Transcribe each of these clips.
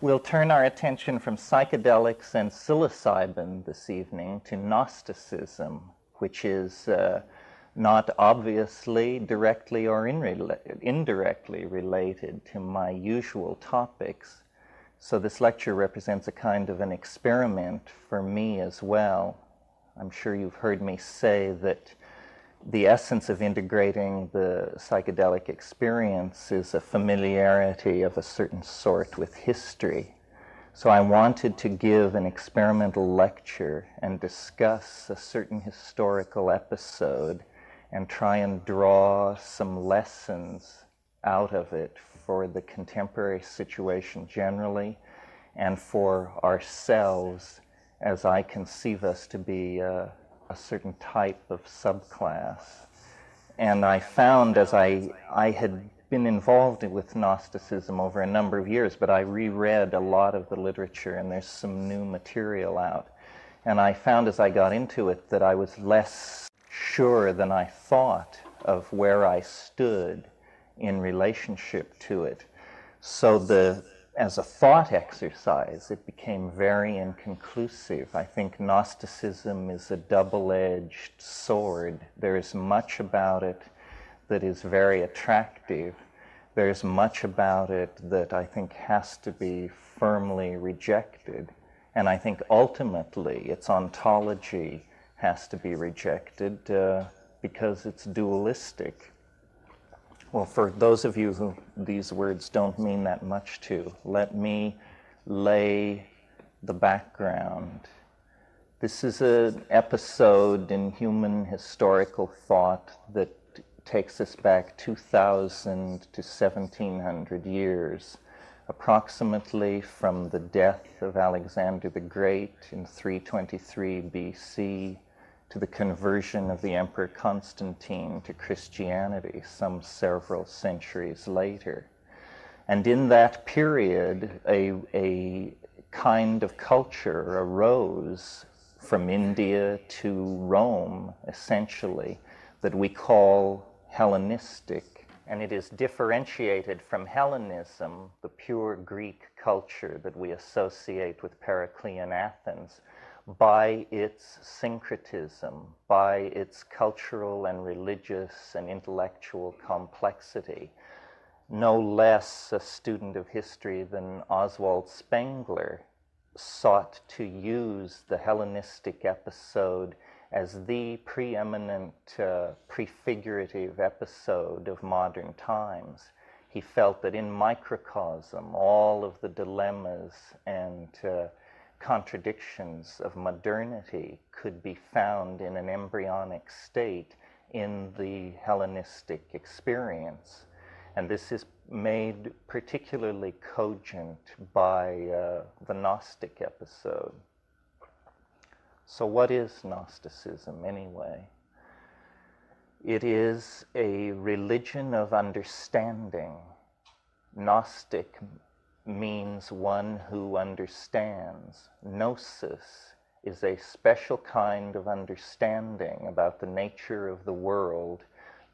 We'll turn our attention from psychedelics and psilocybin this evening to Gnosticism, which is not obviously directly or indirectly related to my usual topics. So this lecture represents a kind of an experiment for me as well. I'm sure you've heard me say that the essence of integrating the psychedelic experience is a familiarity of a certain sort with history. So I wanted to give an experimental lecture and discuss a certain historical episode and try and draw some lessons out of it for the contemporary situation generally and for ourselves as I conceive us to be a certain type of subclass. And I found, as I had been involved with Gnosticism over a number of years, but I reread a lot of the literature and there's some new material out. And I found as I got into it that I was less sure than I thought of where I stood in relationship to it. So as a thought exercise, it became very inconclusive. I think Gnosticism is a double-edged sword. There is much about it that is very attractive. There's much about it that I think has to be firmly rejected. And I think ultimately its ontology has to be rejected because it's dualistic. Well, for those of you who these words don't mean that much to, let me lay the background. This is an episode in human historical thought that takes us back 2,000 to 1,700 years, approximately from the death of Alexander the Great in 323 BC to the conversion of the Emperor Constantine to Christianity some several centuries later. And in that period, a kind of culture arose from India to Rome, essentially, that we call Hellenistic. And it is differentiated from Hellenism, the pure Greek culture that we associate with Periclean Athens, by its syncretism, by its cultural and religious and intellectual complexity. No less a student of history than Oswald Spengler sought to use the Hellenistic episode as the preeminent prefigurative episode of modern times. He felt that in microcosm, all of the dilemmas and contradictions of modernity could be found in an embryonic state in the Hellenistic experience. And this is made particularly cogent by the Gnostic episode. So what is Gnosticism anyway? It is a religion of understanding. Gnostic means one who understands. Gnosis is a special kind of understanding about the nature of the world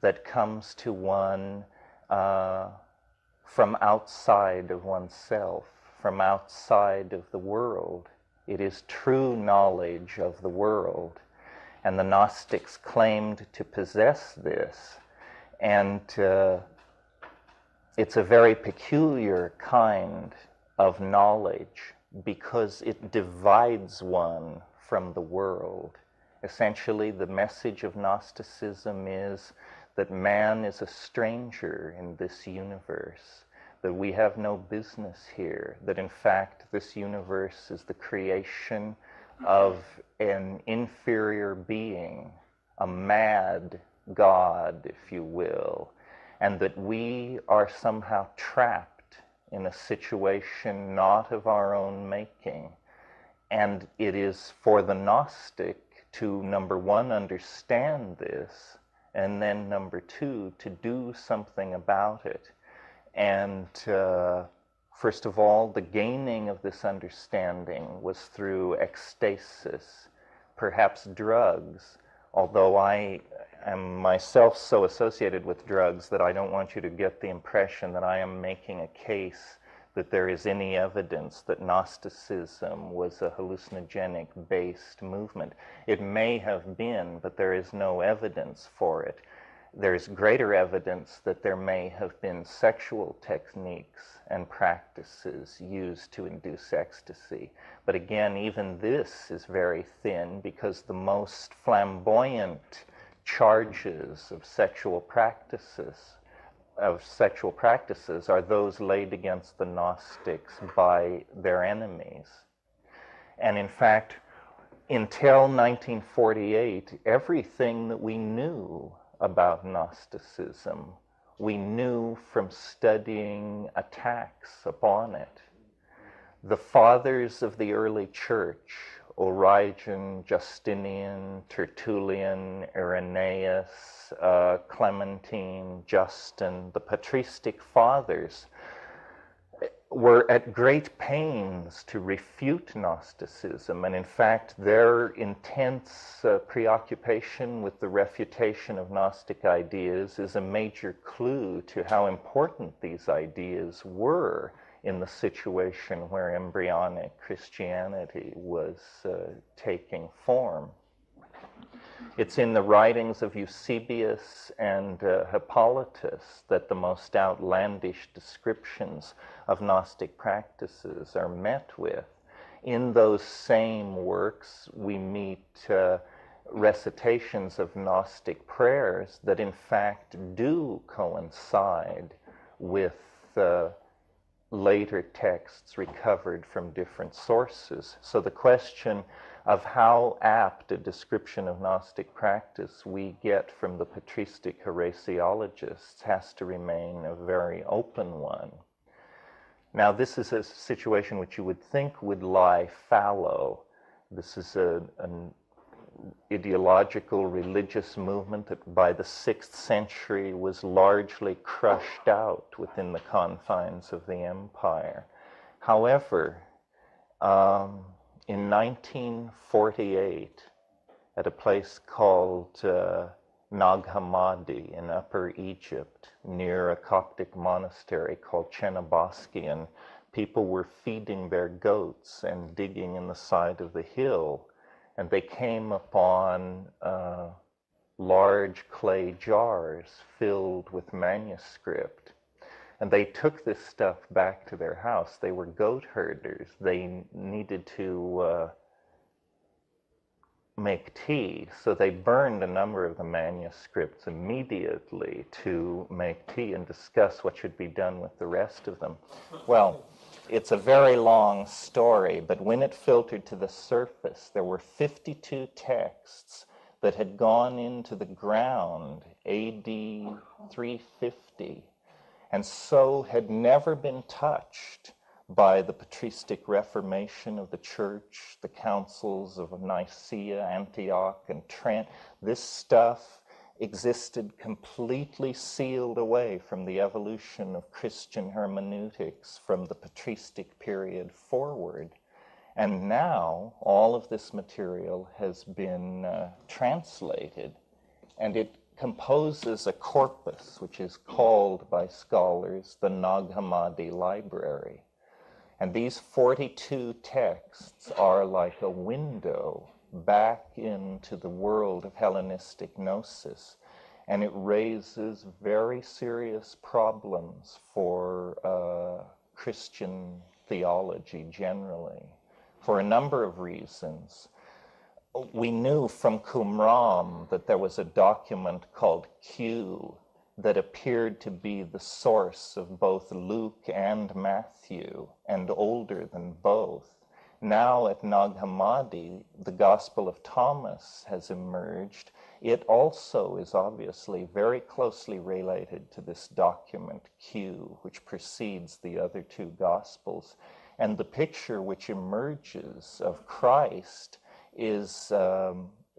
that comes to one from outside of oneself, from outside of the world. It is true knowledge of the world. And the Gnostics claimed to possess this. And it's a very peculiar kind of knowledge because it divides one from the world. Essentially, the message of Gnosticism is that man is a stranger in this universe, that we have no business here, that in fact this universe is the creation of an inferior being, a mad god, if you will, and that we are somehow trapped in a situation not of our own making. And it is for the Gnostic to, number one, understand this, and then number two, to do something about it. And first of all, the gaining of this understanding was through ecstasis, perhaps drugs, although I am myself so associated with drugs that I don't want you to get the impression that I am making a case that there is any evidence that Gnosticism was a hallucinogenic-based movement. It may have been, but there is no evidence for it. There's greater evidence that there may have been sexual techniques and practices used to induce ecstasy. But again, even this is very thin, because the most flamboyant charges of sexual practices are those laid against the Gnostics by their enemies. And in fact, until 1948, everything that we knew about Gnosticism, we knew from studying attacks upon it. The fathers of the early church, Origen, Justinian, Tertullian, Irenaeus, Clementine, Justin, the patristic fathers, were at great pains to refute Gnosticism, and in fact their intense preoccupation with the refutation of Gnostic ideas is a major clue to how important these ideas were in the situation where embryonic Christianity was taking form. It's in the writings of Eusebius and Hippolytus that the most outlandish descriptions of Gnostic practices are met with. In those same works, we meet recitations of Gnostic prayers that in fact do coincide with later texts recovered from different sources. So the question of how apt a description of Gnostic practice we get from the patristic heresiologists has to remain a very open one. Now, this is a situation which you would think would lie fallow. This is an ideological religious movement that by the 6th century was largely crushed out within the confines of the empire. However, in 1948, at a place called Nag Hammadi in Upper Egypt, near a Coptic monastery called Chenabaskian, people were feeding their goats and digging in the side of the hill, and they came upon large clay jars filled with manuscript. And they took this stuff back to their house. They were goat herders. They needed to make tea, so they burned a number of the manuscripts immediately to make tea and discuss what should be done with the rest of them. Well, it's a very long story, but when it filtered to the surface, there were 52 texts that had gone into the ground AD 350, and so had never been touched by the patristic reformation of the church, the councils of Nicaea, Antioch, and Trent. This stuff existed completely sealed away from the evolution of Christian hermeneutics from the patristic period forward. And now all of this material has been translated, and it composes a corpus which is called by scholars the Nag Hammadi Library. And these 42 texts are like a window back into the world of Hellenistic gnosis, and it raises very serious problems for Christian theology generally, for a number of reasons. We knew from Qumran that there was a document called Q that appeared to be the source of both Luke and Matthew, and older than both. Now at Nag Hammadi, the Gospel of Thomas has emerged. It also is obviously very closely related to this document Q, which precedes the other two Gospels. And the picture which emerges of Christ is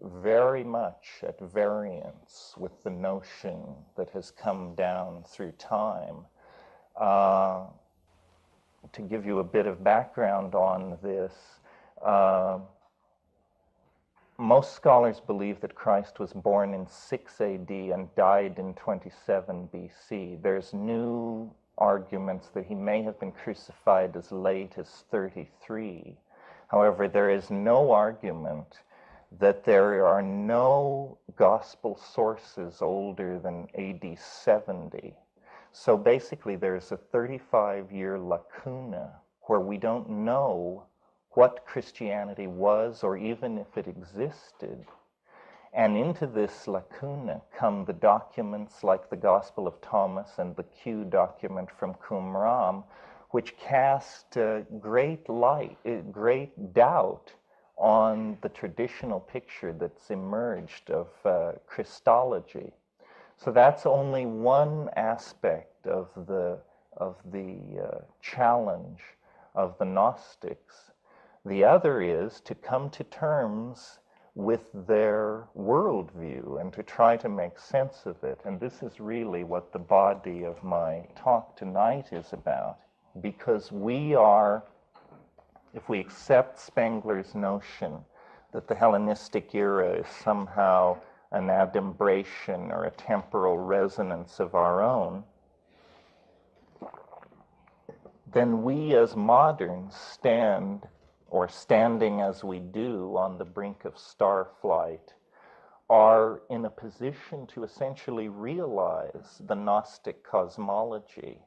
very much at variance with the notion that has come down through time. To give you a bit of background on this, most scholars believe that Christ was born in 6 AD and died in 27 BC. There's new arguments that he may have been crucified as late as 33. However, there is no argument that there are no gospel sources older than AD 70. So basically there's a 35-year lacuna where we don't know what Christianity was or even if it existed. And into this lacuna come the documents like the Gospel of Thomas and the Q document from Qumran, which cast great light, great doubt on the traditional picture that's emerged of Christology. So that's only one aspect of the challenge of the Gnostics. The other is to come to terms with their worldview and to try to make sense of it. And this is really what the body of my talk tonight is about, because we are, if we accept Spengler's notion that the Hellenistic era is somehow an adumbration or a temporal resonance of our own, then we as moderns standing as we do on the brink of star flight, are in a position to essentially realize the Gnostic cosmology,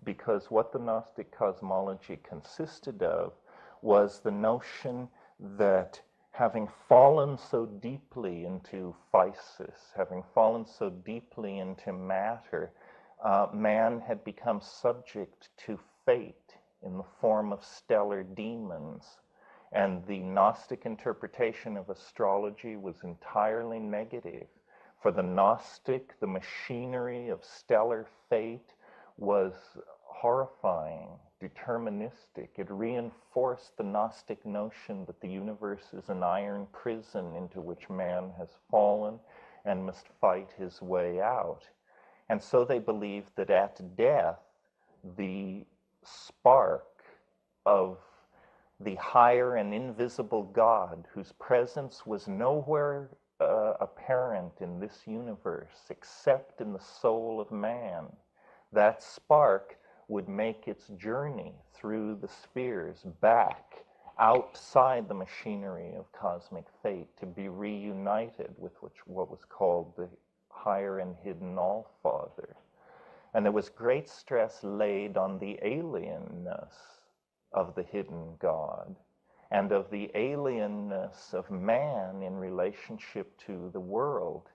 because what the Gnostic cosmology consisted of was the notion that having fallen so deeply into physis, having fallen so deeply into matter, man had become subject to fate in the form of stellar demons. And the Gnostic interpretation of astrology was entirely negative. For the Gnostic, the machinery of stellar fate was horrifying, deterministic. It reinforced the Gnostic notion that the universe is an iron prison into which man has fallen and must fight his way out. And so they believed that at death, the spark of the higher and invisible God, whose presence was nowhere apparent in this universe except in the soul of man, that spark would make its journey through the spheres back outside the machinery of cosmic fate to be reunited with what was called the higher and hidden All-Father. And there was great stress laid on the alienness of the hidden God and of the alienness of man in relationship to the world.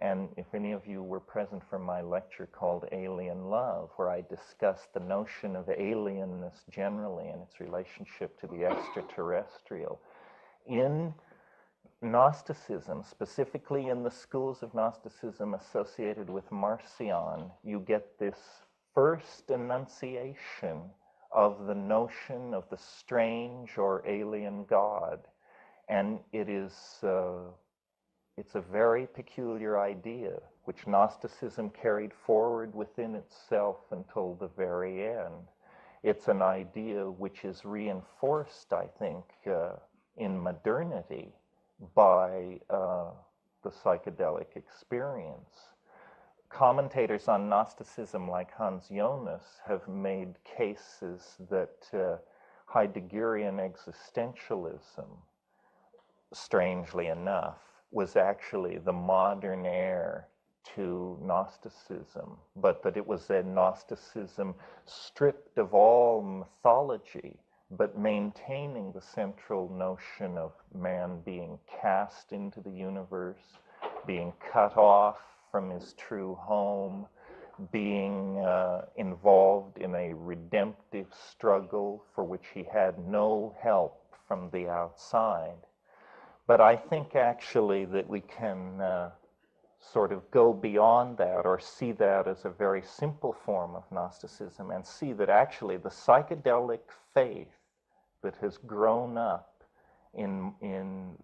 And if any of you were present for my lecture called Alien Love, where I discussed the notion of alienness generally and its relationship to the extraterrestrial, in Gnosticism, specifically in the schools of Gnosticism associated with Marcion, you get this first enunciation of the notion of the strange or alien God. And it's a very peculiar idea, which Gnosticism carried forward within itself until the very end. It's an idea which is reinforced, I think, in modernity by the psychedelic experience. Commentators on Gnosticism like Hans Jonas have made cases that Heideggerian existentialism, strangely enough, was actually the modern heir to Gnosticism, but that it was a Gnosticism stripped of all mythology, but maintaining the central notion of man being cast into the universe, being cut off from his true home, being involved in a redemptive struggle for which he had no help from the outside. But I think actually that we can sort of go beyond that, or see that as a very simple form of Gnosticism, and see that actually the psychedelic faith that has grown up in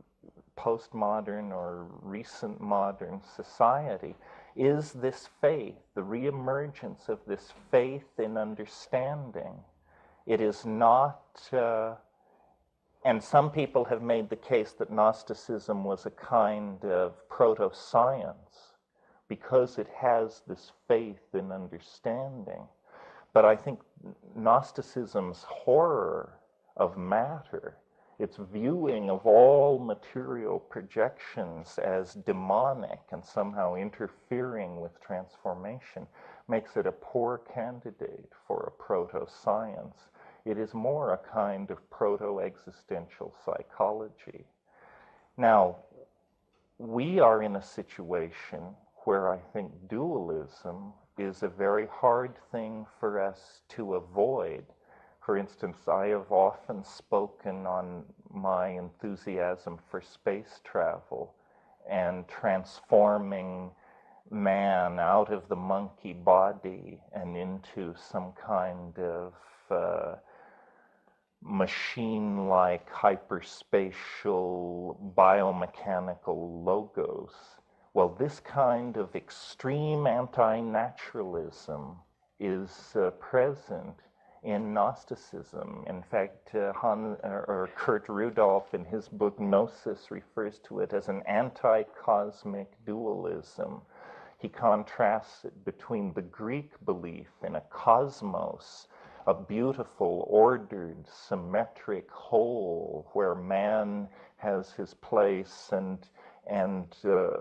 postmodern or recent modern society is this faith, the reemergence of this faith in understanding. It is not, and some people have made the case that Gnosticism was a kind of proto-science because it has this faith in understanding. But I think Gnosticism's horror of matter, its viewing of all material projections as demonic and somehow interfering with transformation, makes it a poor candidate for a proto-science. It is more a kind of proto-existential psychology. Now, we are in a situation where I think dualism is a very hard thing for us to avoid. For instance, I have often spoken on my enthusiasm for space travel and transforming man out of the monkey body and into some kind of machine-like hyperspatial biomechanical logos. Well, this kind of extreme anti-naturalism is present in Gnosticism. In fact, Kurt Rudolph in his book Gnosis refers to it as an anti-cosmic dualism. He contrasts it between the Greek belief in a cosmos, a beautiful, ordered, symmetric whole where man has his place and the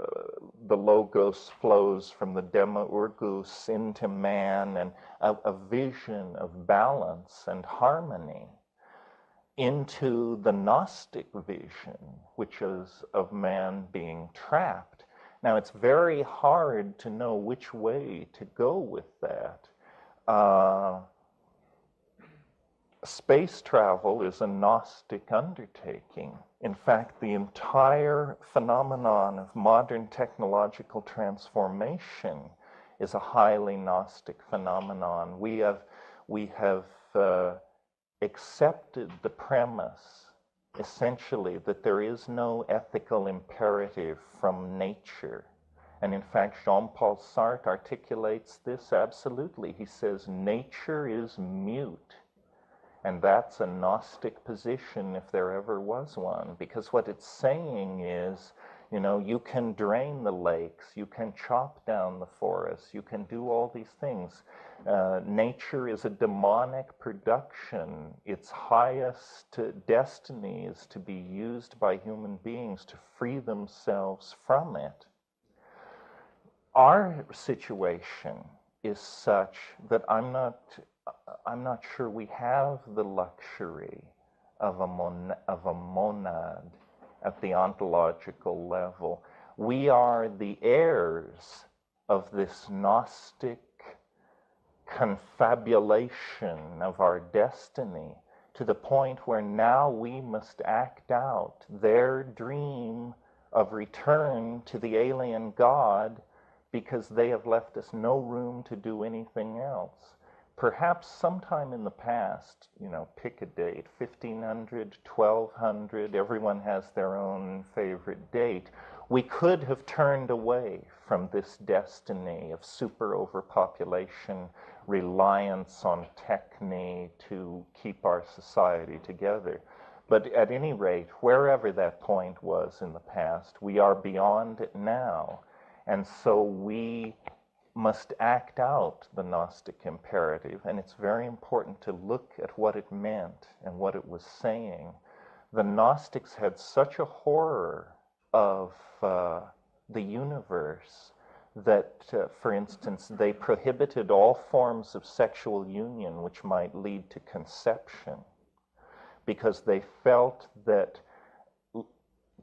logos flows from the demiurgus into man, and a vision of balance and harmony, into the Gnostic vision, which is of man being trapped. Now, it's very hard to know which way to go with that. Space travel is a Gnostic undertaking. In fact, the entire phenomenon of modern technological transformation is a highly Gnostic phenomenon. We have accepted the premise, essentially, that there is no ethical imperative from nature. And in fact, Jean-Paul Sartre articulates this absolutely. He says, nature is mute. And that's a Gnostic position if there ever was one, because what it's saying is, you know, you can drain the lakes, you can chop down the forests, you can do all these things. Nature is a demonic production. Its highest destiny is to be used by human beings to free themselves from it. Our situation is such that I'm not sure we have the luxury of a monad at the ontological level. We are the heirs of this Gnostic confabulation of our destiny to the point where now we must act out their dream of return to the alien God, because they have left us no room to do anything else. Perhaps sometime in the past, you know, pick a date, 1500, 1200, everyone has their own favorite date, we could have turned away from this destiny of super overpopulation, reliance on techne to keep our society together. But at any rate, wherever that point was in the past, we are beyond it now. And so we must act out the Gnostic imperative, and it's very important to look at what it meant and what it was saying. The Gnostics had such a horror of the universe that, for instance, they prohibited all forms of sexual union which might lead to conception, because they felt that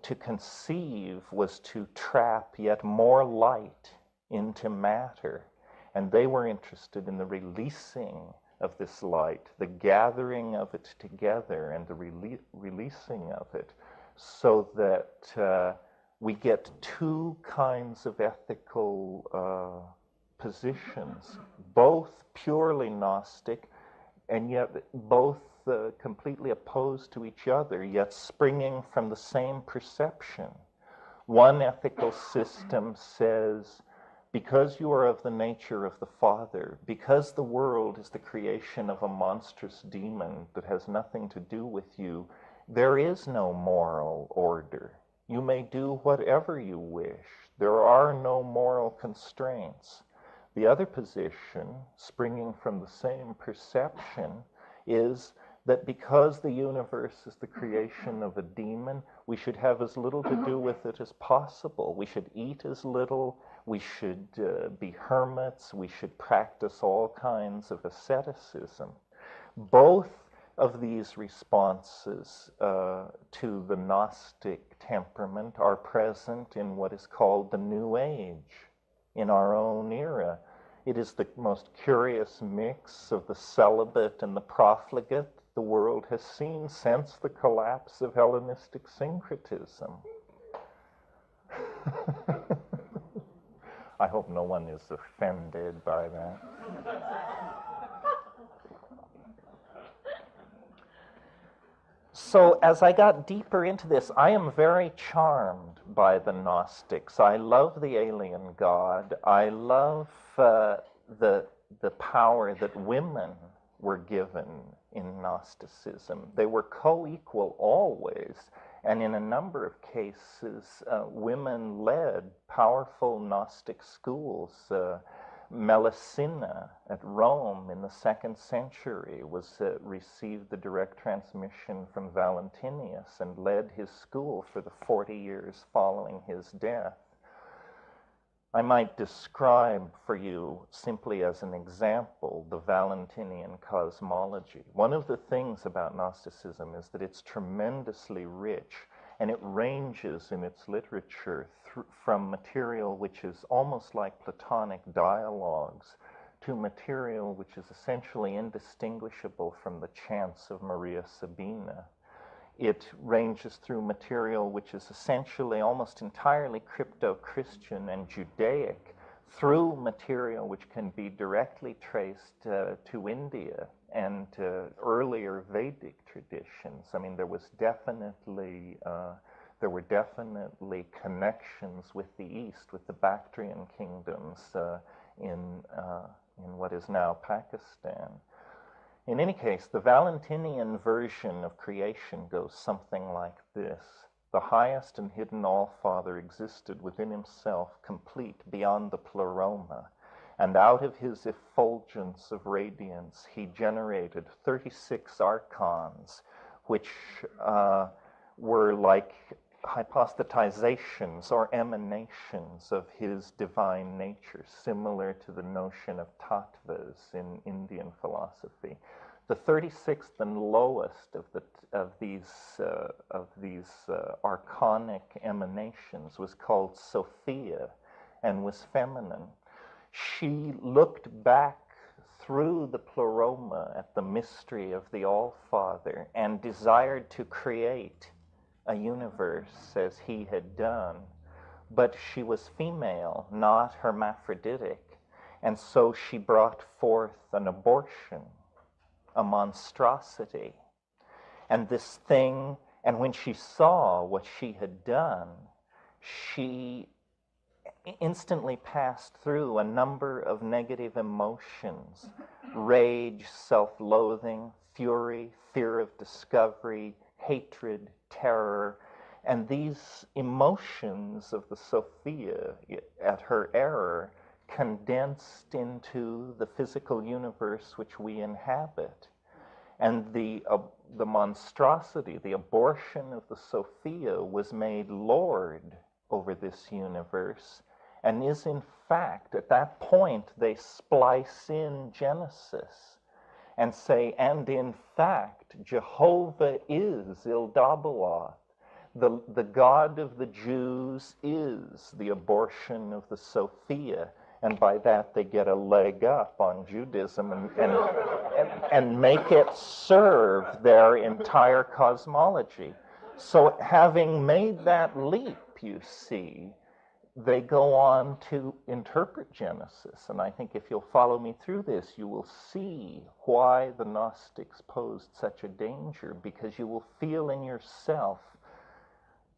to conceive was to trap yet more light into matter, and they were interested in the releasing of this light, the gathering of it together and the releasing of it, so that we get two kinds of ethical positions, both purely Gnostic and yet both completely opposed to each other, yet springing from the same perception. One ethical system says, because you are of the nature of the Father, because the world is the creation of a monstrous demon that has nothing to do with you, there is no moral order. You may do whatever you wish. There are no moral constraints. The other position, springing from the same perception, is that because the universe is the creation of a demon, we should have as little to do with it as possible. We should eat as little, we should be hermits, we should practice all kinds of asceticism. Both of these responses to the Gnostic temperament are present in what is called the New Age in our own era. It is the most curious mix of the celibate and the profligate the world has seen since the collapse of Hellenistic syncretism. I hope no one is offended by that. So as I got deeper into this, I am very charmed by the Gnostics. I love the alien god. I love the power that women were given in Gnosticism. They were co-equal always, and in a number of cases, women led powerful Gnostic schools. Melusina at Rome in the 2nd century received the direct transmission from Valentinius and led his school for the 40 years following his death. I might describe for you, simply as an example, the Valentinian cosmology. One of the things about Gnosticism is that it's tremendously rich, and it ranges in its literature from material which is almost like Platonic dialogues to material which is essentially indistinguishable from the chants of Maria Sabina. It ranges through material which is essentially almost entirely crypto-Christian and Judaic, through material which can be directly traced to India and to earlier Vedic traditions. I mean, there were definitely connections with the East, with the Bactrian kingdoms in what is now Pakistan. In any case, the Valentinian version of creation goes something like this. The highest and hidden All-Father existed within himself, complete beyond the pleroma, and out of his effulgence of radiance he generated 36 archons, which were like hypostatizations or emanations of his divine nature, similar to the notion of tattvas in Indian philosophy. The 36th and lowest of these archonic emanations was called Sophia and was feminine. She looked back through the pleroma at the mystery of the All-Father and desired to create a universe as he had done, but she was female, not hermaphroditic, and so she brought forth an abortion, a monstrosity. And this thing, and when she saw what she had done, she instantly passed through a number of negative emotions: rage, self-loathing, fury, fear of discovery, hatred, terror. And these emotions of the Sophia at her error condensed into the physical universe which we inhabit. And the monstrosity, the abortion of the Sophia, was made Lord over this universe, and is in fact, at that point, they splice in Genesis and say, and in fact, Jehovah is Ildabaoth. The God of the Jews is the abortion of the Sophia, and by that they get a leg up on Judaism and make it serve their entire cosmology. So having made that leap, you see, they go on to interpret Genesis. And I think if you'll follow me through this, you will see why the Gnostics posed such a danger, because you will feel in yourself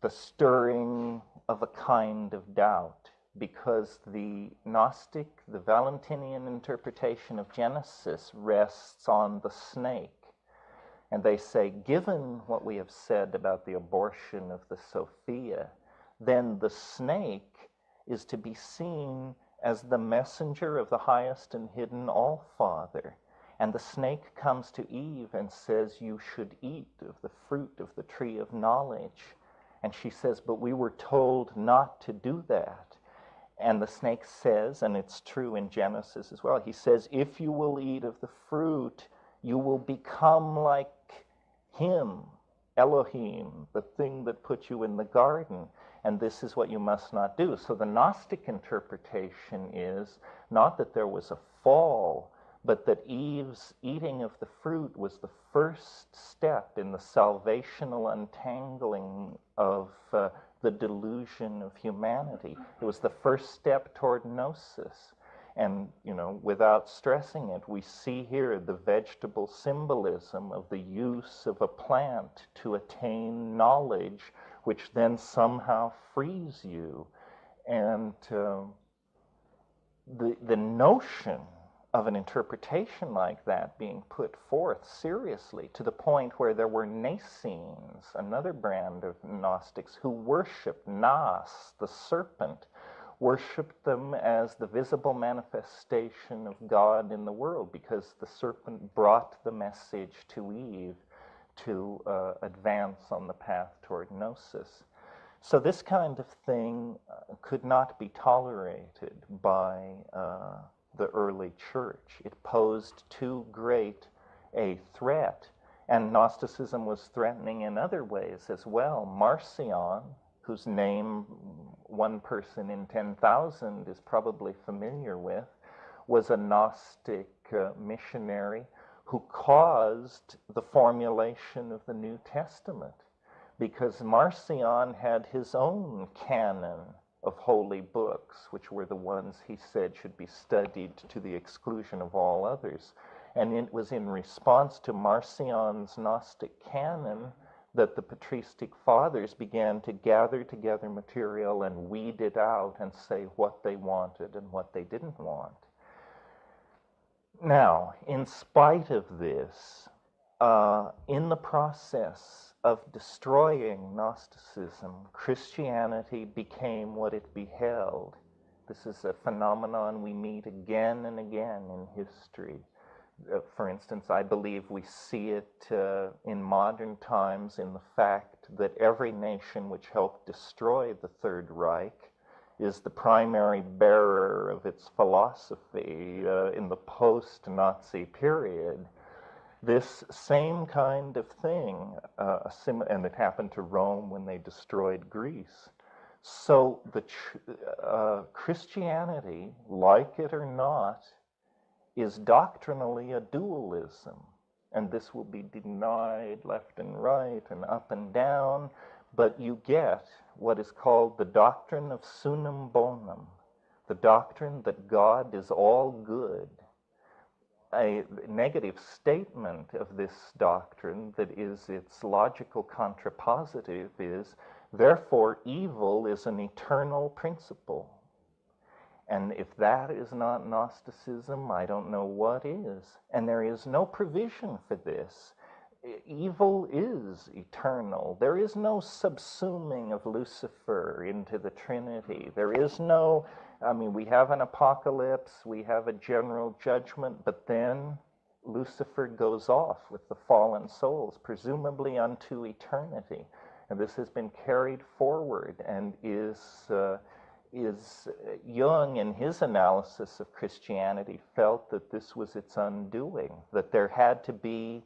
the stirring of a kind of doubt, because the Gnostic, the Valentinian interpretation of Genesis rests on the snake. And they say, given what we have said about the abortion of the Sophia, then the snake is to be seen as the messenger of the highest and hidden All-Father. And the snake comes to Eve and says, you should eat of the fruit of the tree of knowledge. And she says, but we were told not to do that. And the snake says, and it's true in Genesis as well, he says, if you will eat of the fruit, you will become like him, Elohim, the thing that put you in the garden. And this is what you must not do. So the Gnostic interpretation is not that there was a fall, but that Eve's eating of the fruit was the first step in the salvational untangling of the delusion of humanity. It was the first step toward gnosis. And, without stressing it, we see here the vegetable symbolism of the use of a plant to attain knowledge, which then somehow frees you. And the notion of an interpretation like that being put forth seriously, to the point where there were Nacenes, another brand of Gnostics, who worshipped Nas, the serpent, worshipped them as the visible manifestation of God in the world, because the serpent brought the message to Eve to advance on the path toward gnosis. So this kind of thing could not be tolerated by the early church. It posed too great a threat, and Gnosticism was threatening in other ways as well. Marcion, whose name one person in 10,000 is probably familiar with, was a Gnostic missionary who caused the formulation of the New Testament, because Marcion had his own canon of holy books, which were the ones he said should be studied to the exclusion of all others. And it was in response to Marcion's Gnostic canon that the patristic fathers began to gather together material and weed it out and say what they wanted and what they didn't want. Now, in spite of this, in the process of destroying Gnosticism, Christianity became what it beheld. This is a phenomenon we meet again and again in history. For instance, I believe we see it in modern times in the fact that every nation which helped destroy the Third Reich is the primary bearer of its philosophy in the post-Nazi period. This same kind of thing, and it happened to Rome when they destroyed Greece. So Christianity, like it or not, is doctrinally a dualism, and this will be denied left and right and up and down, but you get what is called the doctrine of sunum bonum, the doctrine that God is all good. A negative statement of this doctrine that is its logical contrapositive is, therefore evil is an eternal principle. And if that is not Gnosticism, I don't know what is. And there is no provision for this. Evil is eternal. There is no subsuming of Lucifer into the Trinity. There is no, we have an apocalypse, we have a general judgment, but then Lucifer goes off with the fallen souls, presumably unto eternity. And this has been carried forward and is Jung, in his analysis of Christianity, felt that this was its undoing, that there had to be,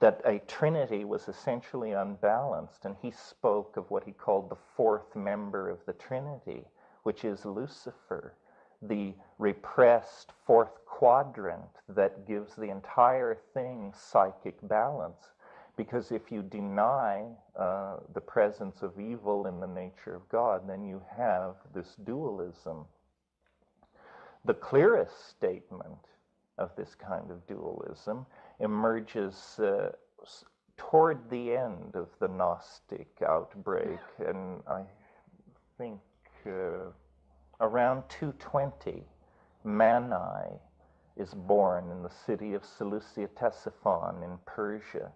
that a trinity was essentially unbalanced, and he spoke of what he called the fourth member of the Trinity, which is Lucifer, the repressed fourth quadrant that gives the entire thing psychic balance. Because if you deny the presence of evil in the nature of God, then you have this dualism. The clearest statement of this kind of dualism emerges toward the end of the Gnostic outbreak, and I think around 220, Mani is born in the city of Seleucia Ctesiphon in Persia.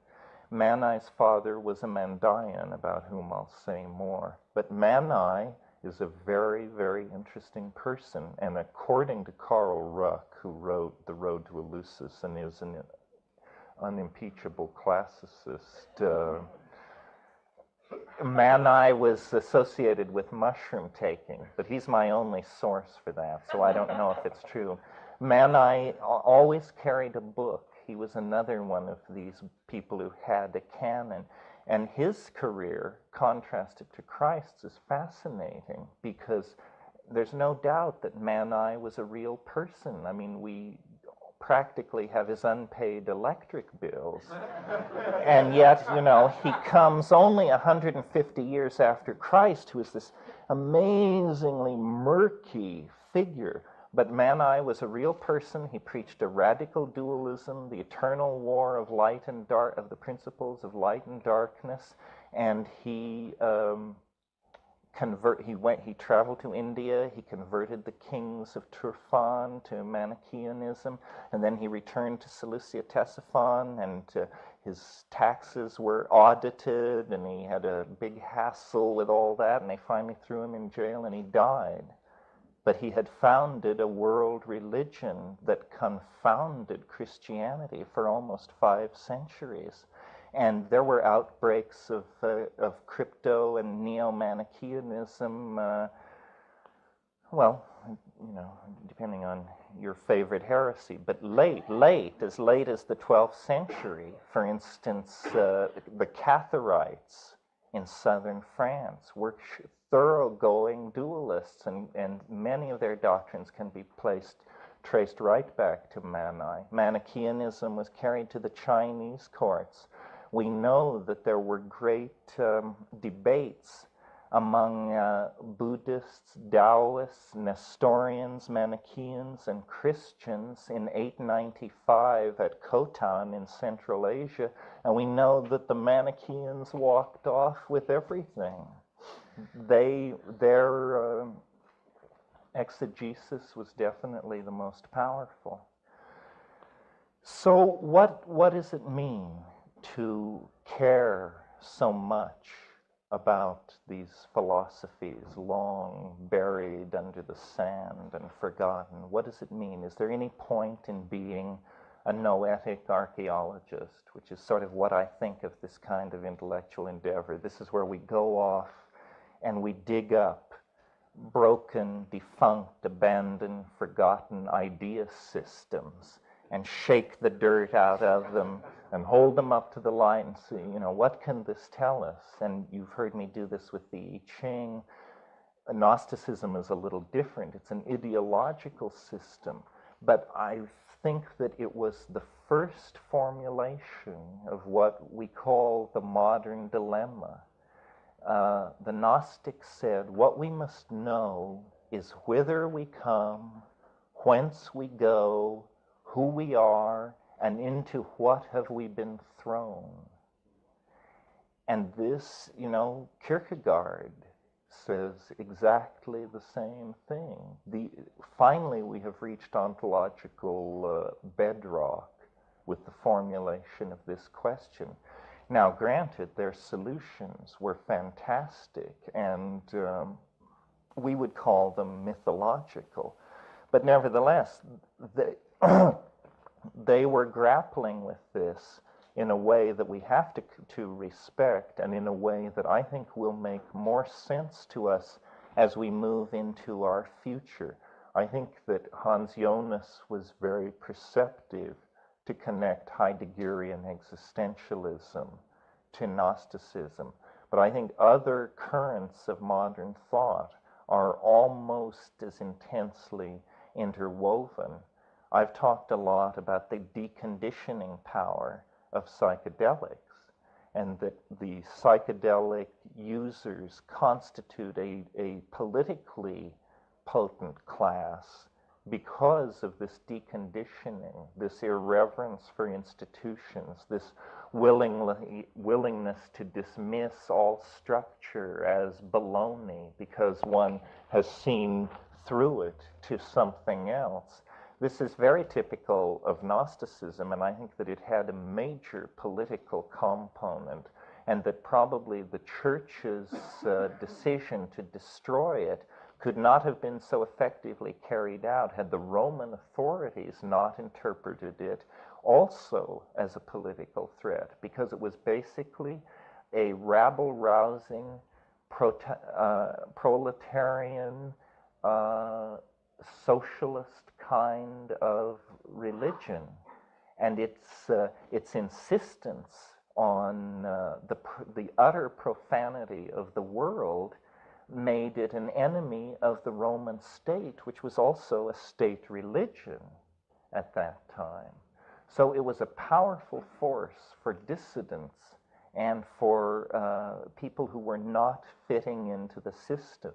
Mani's father was a Mandaean, about whom I'll say more. But Mani is a very, very interesting person. And according to Karl Ruck, who wrote The Road to Eleusis and is an unimpeachable classicist, Mani was associated with mushroom taking, but he's my only source for that, so I don't know if it's true. Mani always carried a book. He was another one of these people who had a canon. And his career, contrasted to Christ's, is fascinating because there's no doubt that Mani was a real person. I mean, we practically have his unpaid electric bills. And yet, you know, he comes only 150 years after Christ, who is this amazingly murky figure. But Mani was a real person. He preached a radical dualism, the eternal war of light and dark, of the principles of light and darkness. And he traveled to India. He converted the kings of Turfan to Manichaeanism, and then he returned to Seleucia Ctesiphon, and his taxes were audited, and he had a big hassle with all that, and they finally threw him in jail, and he died. But he had founded a world religion that confounded Christianity for almost 5 centuries. And there were outbreaks of crypto and neo-Manichaeanism, well, you know, depending on your favorite heresy, but as late as the 12th century. For instance, the Catharites in southern France were thoroughgoing dualists, and many of their doctrines can be traced right back to Mani. Manichaeanism was carried to the Chinese courts. We know that there were great debates among Buddhists, Taoists, Nestorians, Manichaeans, and Christians in 895 at Khotan in Central Asia, and we know that the Manichaeans walked off with everything. Their exegesis was definitely the most powerful. So what does it mean to care so much about these philosophies long buried under the sand and forgotten? What does it mean? Is there any point in being a noetic archaeologist, which is sort of what I think of this kind of intellectual endeavor? This is where we go off and we dig up broken, defunct, abandoned, forgotten idea systems and shake the dirt out of them and hold them up to the light and see, you know, what can this tell us? And you've heard me do this with the I Ching. Gnosticism is a little different. It's an ideological system, but I think that it was the first formulation of what we call the modern dilemma. The Gnostics said, what we must know is whither we come, whence we go, who we are, and into what have we been thrown. And this, you know, Kierkegaard says exactly the same thing. Finally, we have reached ontological bedrock with the formulation of this question. Now, granted, their solutions were fantastic, and we would call them mythological. But nevertheless, they were grappling with this in a way that we have to respect, and in a way that I think will make more sense to us as we move into our future. I think that Hans Jonas was very perceptive to connect Heideggerian existentialism to Gnosticism. But I think other currents of modern thought are almost as intensely interwoven. I've talked a lot about the deconditioning power of psychedelics, and that the psychedelic users constitute a politically potent class because of this deconditioning, this irreverence for institutions, this willingness to dismiss all structure as baloney because one has seen through it to something else. This is very typical of Gnosticism, and I think that it had a major political component. and that probably the church's decision to destroy it could not have been so effectively carried out had the Roman authorities not interpreted it also as a political threat, because it was basically a rabble-rousing proletarian socialist kind of religion. And its insistence on the utter profanity of the world made it an enemy of the Roman state, which was also a state religion at that time. So it was a powerful force for dissidents and for people who were not fitting into the system.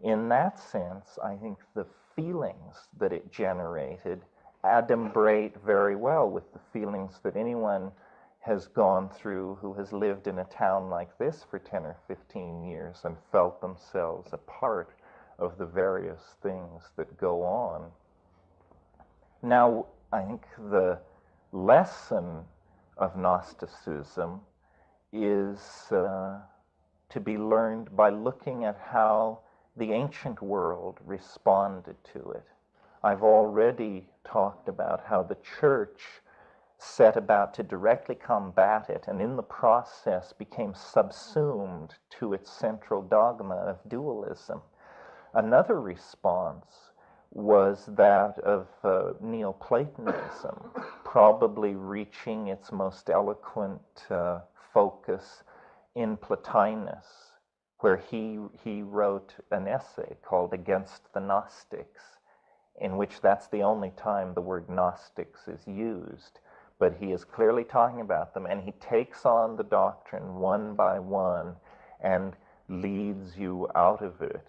In that sense, I think the feelings that it generated adumbrate very well with the feelings that anyone has gone through who has lived in a town like this for 10 or 15 years and felt themselves a part of the various things that go on. Now, I think the lesson of Gnosticism is to be learned by looking at how the ancient world responded to it. I've already talked about how the church set about to directly combat it, and in the process became subsumed to its central dogma of dualism. Another response was that of Neoplatonism, probably reaching its most eloquent focus in Plotinus, where he wrote an essay called Against the Gnostics, in which that's the only time the word Gnostics is used. But he is clearly talking about them, and he takes on the doctrine one by one and leads you out of it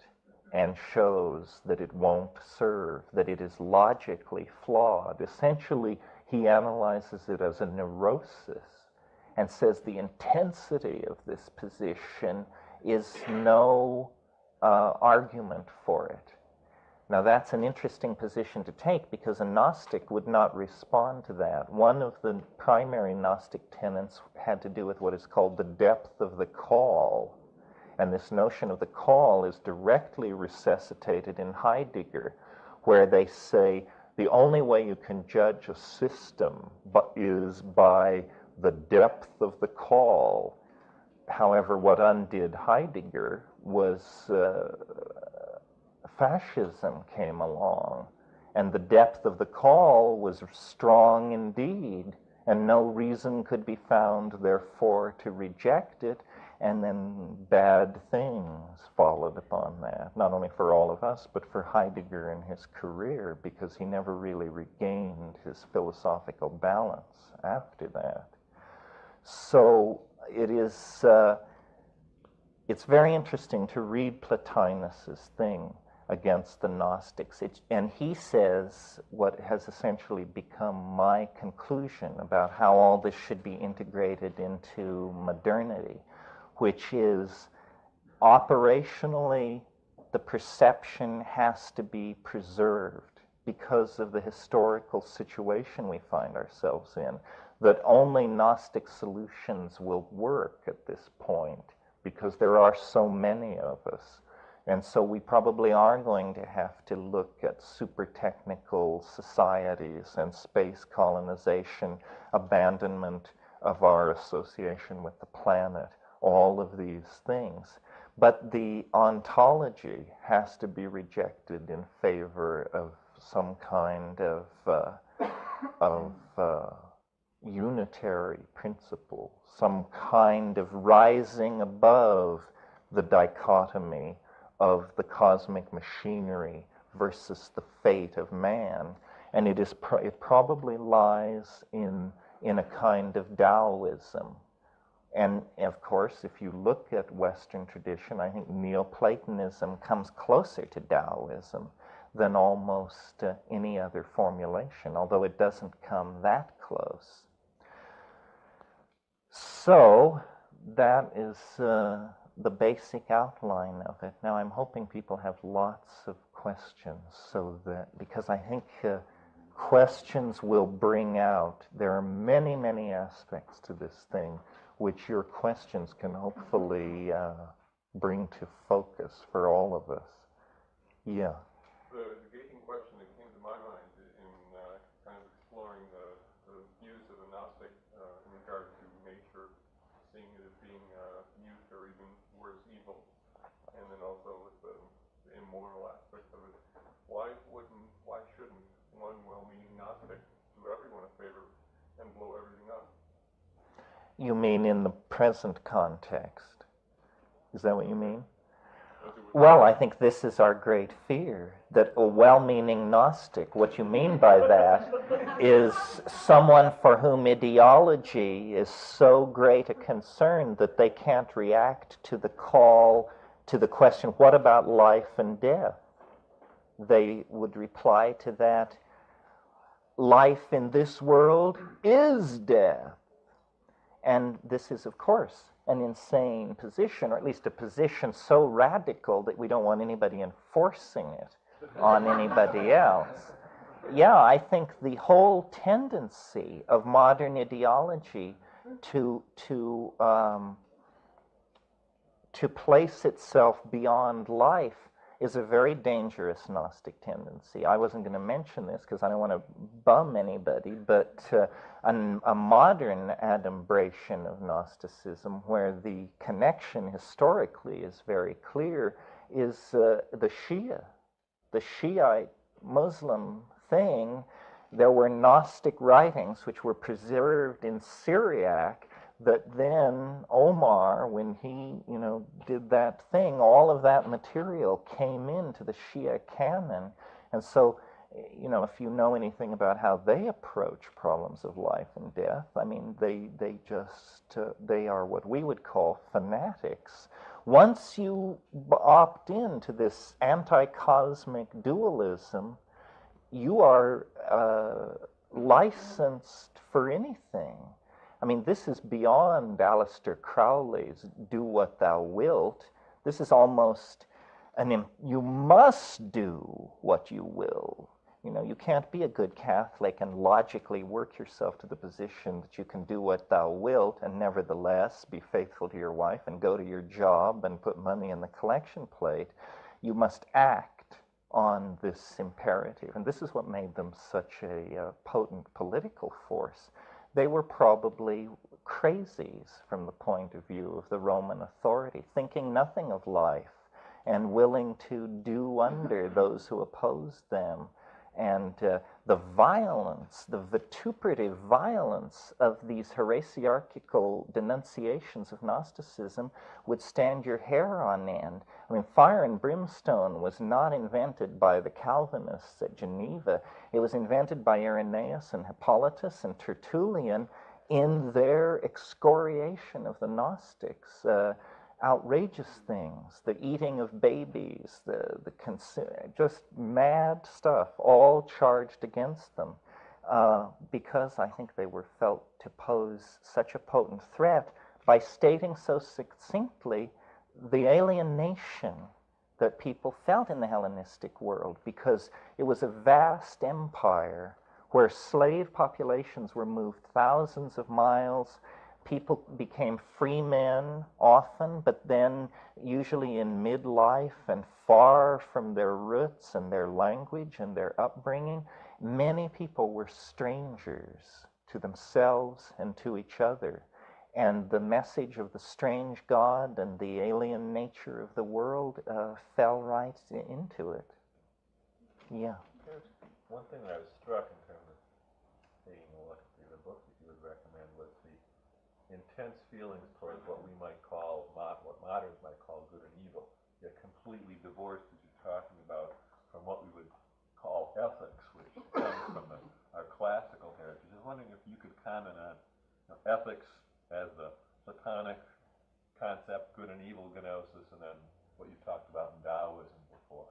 and shows that it won't serve, that it is logically flawed. Essentially, he analyzes it as a neurosis and says the intensity of this position is no argument for it. Now, that's an interesting position to take, because a Gnostic would not respond to that. One of the primary Gnostic tenets had to do with what is called the depth of the call. And this notion of the call is directly resuscitated in Heidegger, where they say the only way you can judge a system is by the depth of the call. However, what undid Heidegger was fascism came along, and the depth of the call was strong indeed, and no reason could be found, therefore, to reject it, and then bad things followed upon that, not only for all of us, but for Heidegger in his career, because he never really regained his philosophical balance after that. So it is, it's very interesting to read Plotinus's thing Against the Gnostics. And he says what has essentially become my conclusion about how all this should be integrated into modernity, which is operationally the perception has to be preserved because of the historical situation we find ourselves in, that only Gnostic solutions will work at this point because there are so many of us. And so we probably are going to have to look at super technical societies and space colonization, abandonment of our association with the planet, all of these things. But the ontology has to be rejected in favor of some kind of unitary principle, some kind of rising above the dichotomy of the cosmic machinery versus the fate of man. And it probably lies in a kind of Taoism. And of course, if you look at Western tradition, I think Neoplatonism comes closer to Taoism than almost any other formulation, although it doesn't come that close. So that is the basic outline of it. Now, I'm hoping people have lots of questions, so that, because I think questions will bring out, there are many, many aspects to this thing which your questions can hopefully bring to focus for all of us. Yeah. The gating question that came to my mind in kind of exploring the views of the Gnostic in regard to nature, seeing it as being youth or even worse, evil, and then also with the immoral aspect of it. Why shouldn't one well-meaning Gnostic do everyone a favor and blow everything up? You mean in the present context? Is that what you mean? Well, I think this is our great fear, that a well-meaning Gnostic, what you mean by that is someone for whom ideology is so great a concern that they can't react to the call, to the question, what about life and death? They would reply to that, life in this world is death. And this is, of course, an insane position, or at least a position so radical that we don't want anybody enforcing it on anybody else. Yeah, I think the whole tendency of modern ideology to place itself beyond life is a very dangerous Gnostic tendency. I wasn't going to mention this because I don't want to bum anybody, but a modern adumbration of Gnosticism, where the connection historically is very clear, is the Shia, the Shiite Muslim thing. There were Gnostic writings which were preserved in Syriac that then Omar, when he, did that thing, all of that material came into the Shia canon. And so, if you know anything about how they approach problems of life and death, I mean, they are what we would call fanatics. Once you opt into this anti-cosmic dualism, you are licensed for anything. I mean, this is beyond Aleister Crowley's do what thou wilt. This is almost you must do what you will. You can't be a good Catholic and logically work yourself to the position that you can do what thou wilt and nevertheless be faithful to your wife and go to your job and put money in the collection plate. You must act on this imperative. And this is what made them such a potent political force. They were probably crazies from the point of view of the Roman authority, thinking nothing of life and willing to do under those who opposed them. And the violence, the vituperative violence of these heresiarchical denunciations of Gnosticism would stand your hair on end. I mean, fire and brimstone was not invented by the Calvinists at Geneva. It was invented by Irenaeus and Hippolytus and Tertullian in their excoriation of the Gnostics. Outrageous things, the eating of babies, just mad stuff, all charged against them, because I think they were felt to pose such a potent threat by stating so succinctly the alienation that people felt in the Hellenistic world, because it was a vast empire where slave populations were moved thousands of miles. People became free men often, but then usually in midlife and far from their roots and their language and their upbringing. Many people were strangers to themselves and to each other. And the message of the strange God and the alien nature of the world fell right into it. Yeah. There's one thing that I was struck in terms of taking a look at the book that you would recommend was the intense feelings towards what we might call, what moderns might call good and evil, yet completely divorced, as you're talking about, from what we would call ethics, which comes from our classical heritage. I was wondering if you could comment on ethics as the Platonic concept, good and evil, gnosis, and then what you talked about in Taoism before.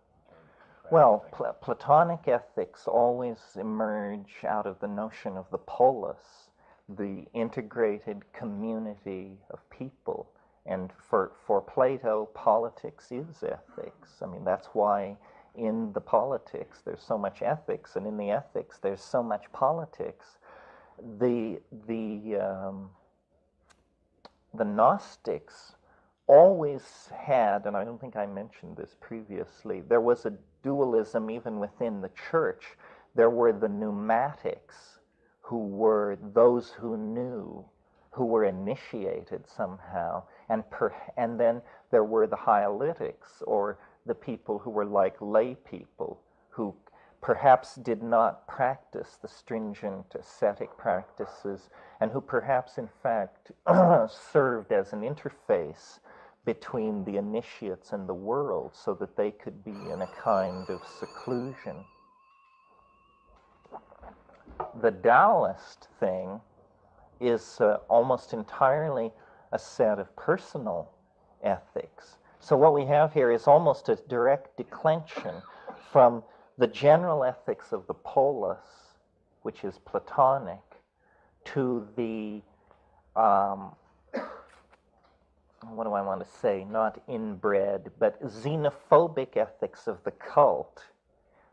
Well, Platonic ethics always emerge out of the notion of the polis, the integrated community of people. And for Plato, politics is ethics. I mean, that's why in the politics there's so much ethics, and in the ethics there's so much politics. the Gnostics always had, and I don't think I mentioned this previously, there was a dualism even within the church. There were the pneumatics, who were those who knew, who were initiated somehow, and then there were the hyolytics, or the people who were like lay people, who perhaps did not practice the stringent ascetic practices, and who perhaps in fact served as an interface between the initiates and the world, so that they could be in a kind of seclusion. The Taoist thing is almost entirely a set of personal ethics. So what we have here is almost a direct declension from the general ethics of the polis, which is Platonic, to the what do I want to say, not inbred, but xenophobic ethics of the cult,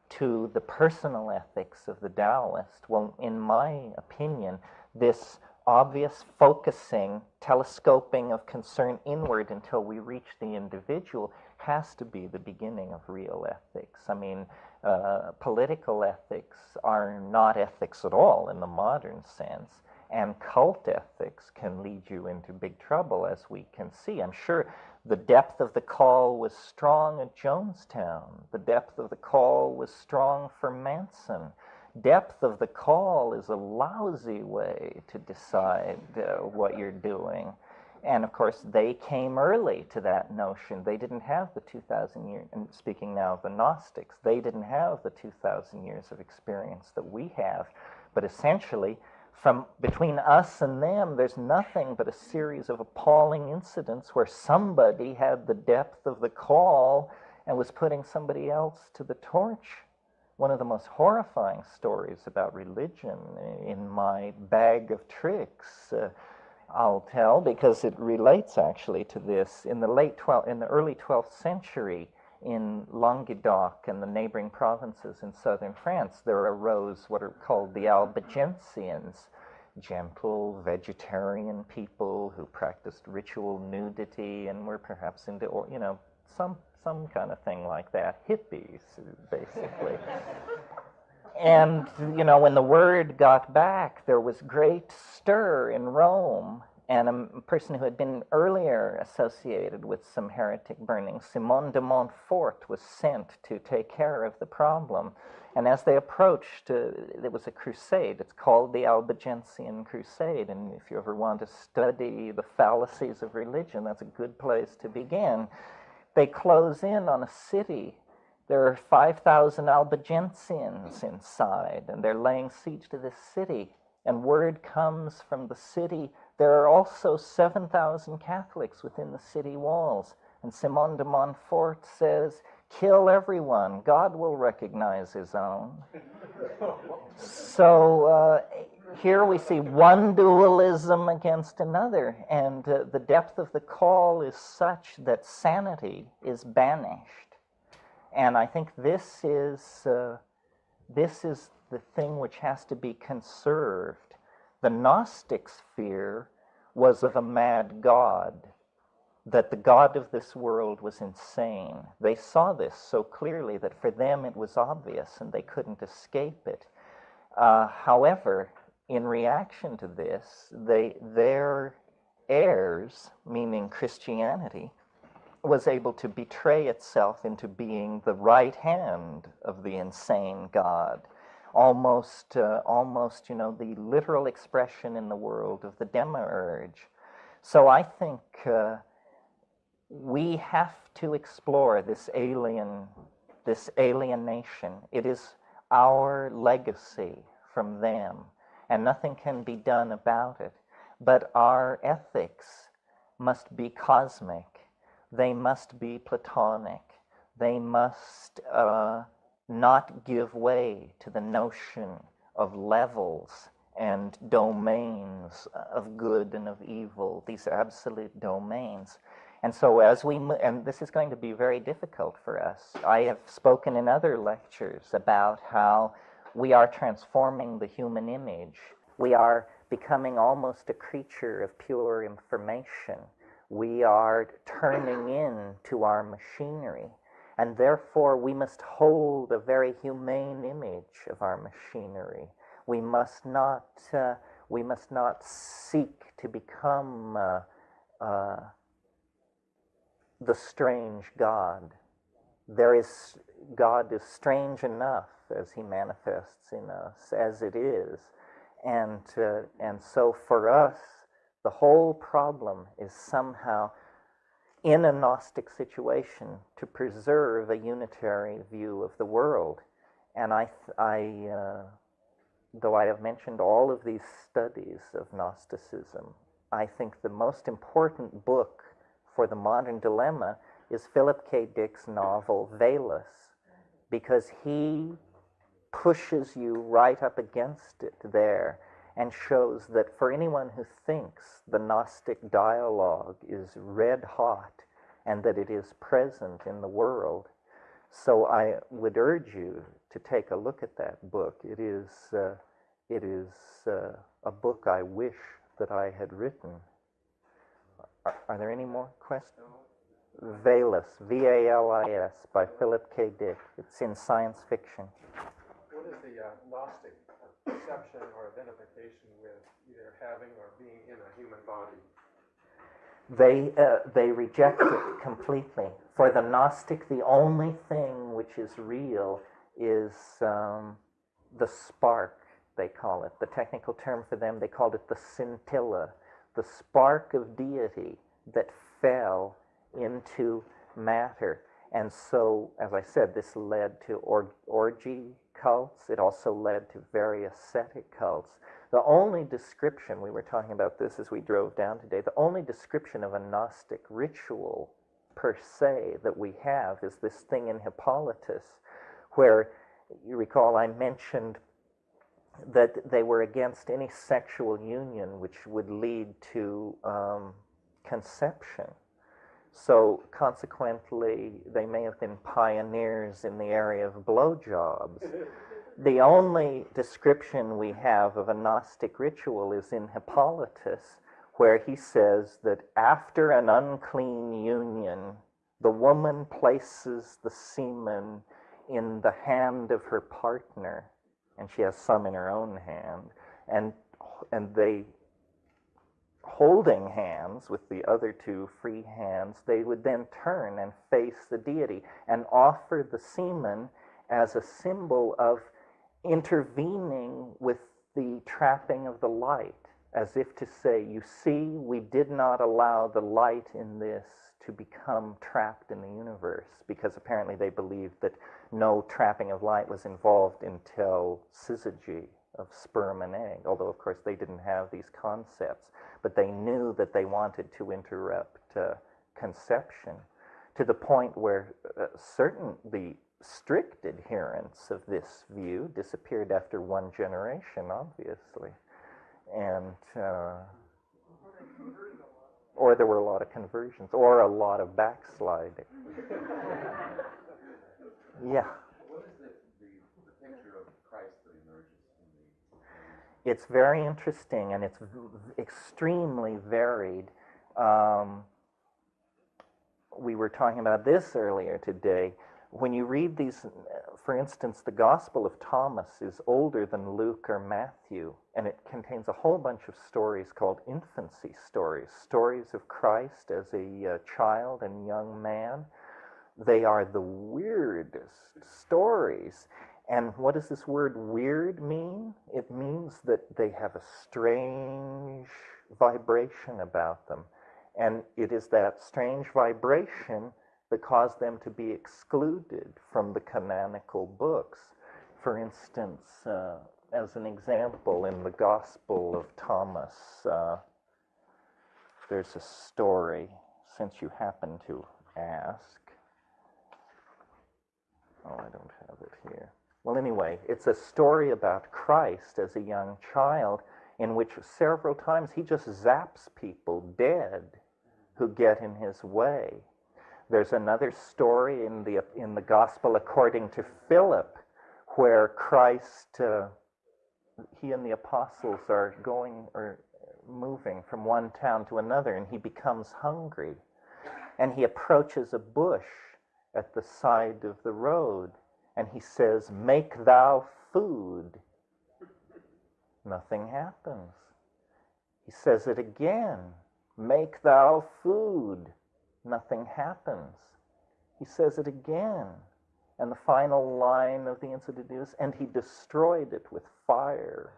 to the personal ethics of the Taoist. Well, in my opinion, this obvious focusing, telescoping of concern inward until we reach the individual has to be the beginning of real ethics. I mean, political ethics are not ethics at all in the modern sense. And cult ethics can lead you into big trouble, as we can see. I'm sure the depth of the call was strong at Jonestown. The depth of the call was strong for Manson. Depth of the call is a lousy way to decide what you're doing. And of course, they came early to that notion. They didn't have the 2,000 years, and speaking now of the Gnostics, they didn't have the 2,000 years of experience that we have. But essentially, from between us and them, there's nothing but a series of appalling incidents where somebody had the depth of the call and was putting somebody else to the torch. One of the most horrifying stories about religion in my bag of tricks, I'll tell, because it relates actually to this. In the early 12th century, in Languedoc and the neighboring provinces in southern France, there arose what are called the Albigensians, gentle vegetarian people who practiced ritual nudity and were perhaps into, some kind of thing like that, hippies, basically. And, when the word got back, there was great stir in Rome. And a person who had been earlier associated with some heretic burning, Simon de Montfort, was sent to take care of the problem. And as they approached, there was a crusade. It's called the Albigensian Crusade. And if you ever want to study the fallacies of religion, that's a good place to begin. They close in on a city. There are 5,000 Albigensians inside, and they're laying siege to this city. And word comes from the city, there are also 7,000 Catholics within the city walls. And Simon de Montfort says, kill everyone, God will recognize his own. So here we see one dualism against another, and the depth of the call is such that sanity is banished. And I think this is the thing which has to be conserved. The Gnostics' fear was of a mad God, that the God of this world was insane. They saw this so clearly that for them it was obvious and they couldn't escape it. However, in reaction to this, their heirs, meaning Christianity, was able to betray itself into being the right hand of the insane God. Almost, the literal expression in the world of the demiurge. So I think we have to explore this alienation. It is our legacy from them, and nothing can be done about it. But our ethics must be cosmic. They must be Platonic. They must not give way to the notion of levels and domains of good and of evil, these absolute domains. And so and this is going to be very difficult for us. I have spoken in other lectures about how we are transforming the human image. We are becoming almost a creature of pure information. We are turning in to our machinery, and therefore we must hold a very humane image of our machinery. We must not seek to become the strange God. God is strange enough as he manifests in us, as it is. And so for us, the whole problem is somehow, in a Gnostic situation, to preserve a unitary view of the world. And though I have mentioned all of these studies of Gnosticism, I think the most important book for the modern dilemma is Philip K. Dick's novel Veilus, because he pushes you right up against it there and shows that for anyone who thinks the Gnostic dialogue is red hot and that it is present in the world. So I would urge you to take a look at that book. It is a book I wish that I had written. Are there any more questions? Veilus, V-A-L-I-S, by Philip K. Dick. It's in science fiction. What is the Gnostic perception or identification with either having or being in a human body? They reject it completely. For the Gnostic, the only thing which is real is the spark, they call it. The technical term for them, they called it the scintilla, the spark of deity that fell into matter. And so, as I said, this led to orgy cults. It also led to very ascetic cults. The only description, we were talking about this as we drove down today, the only description of a Gnostic ritual per se that we have is this thing in Hippolytus, where, you recall I mentioned that they were against any sexual union which would lead to conception. So consequently, they may have been pioneers in the area of blowjobs. The only description we have of a Gnostic ritual is in Hippolytus, where he says that after an unclean union, the woman places the semen in the hand of her partner, and she has some in her own hand, and they, holding hands with the other two free hands, they would then turn and face the deity and offer the semen as a symbol of intervening with the trapping of the light, as if to say, you see, we did not allow the light in this to become trapped in the universe, because apparently they believed that no trapping of light was involved until syzygy of sperm and egg, although of course they didn't have these concepts, but they knew that they wanted to interrupt conception, to the point where the strict adherents of this view disappeared after one generation, obviously, and or there were a lot of conversions, or a lot of backsliding. Yeah. What is the picture of Christ that emerges in the It's very interesting, and it's extremely varied. We were talking about this earlier today. When you read these, for instance, the Gospel of Thomas is older than Luke or Matthew, and it contains a whole bunch of stories called infancy stories, stories of Christ as a child and young man. They are the weirdest stories. And what does this word weird mean? It means that they have a strange vibration about them. And it is that strange vibration that caused them to be excluded from the canonical books. For instance, as an example, in the Gospel of Thomas, there's a story, since you happen to ask. Oh, I don't have it here. Well, anyway, it's a story about Christ as a young child, in which several times he just zaps people dead who get in his way. There's another story in the Gospel according to Philip, where Christ he and the apostles are going or moving from one town to another, and he becomes hungry. And he approaches a bush at the side of the road, and he says, "Make thou food." Nothing happens. He says it again, "Make thou food." Nothing happens. He says it again. And the final line of the incident is, "And he destroyed it with fire."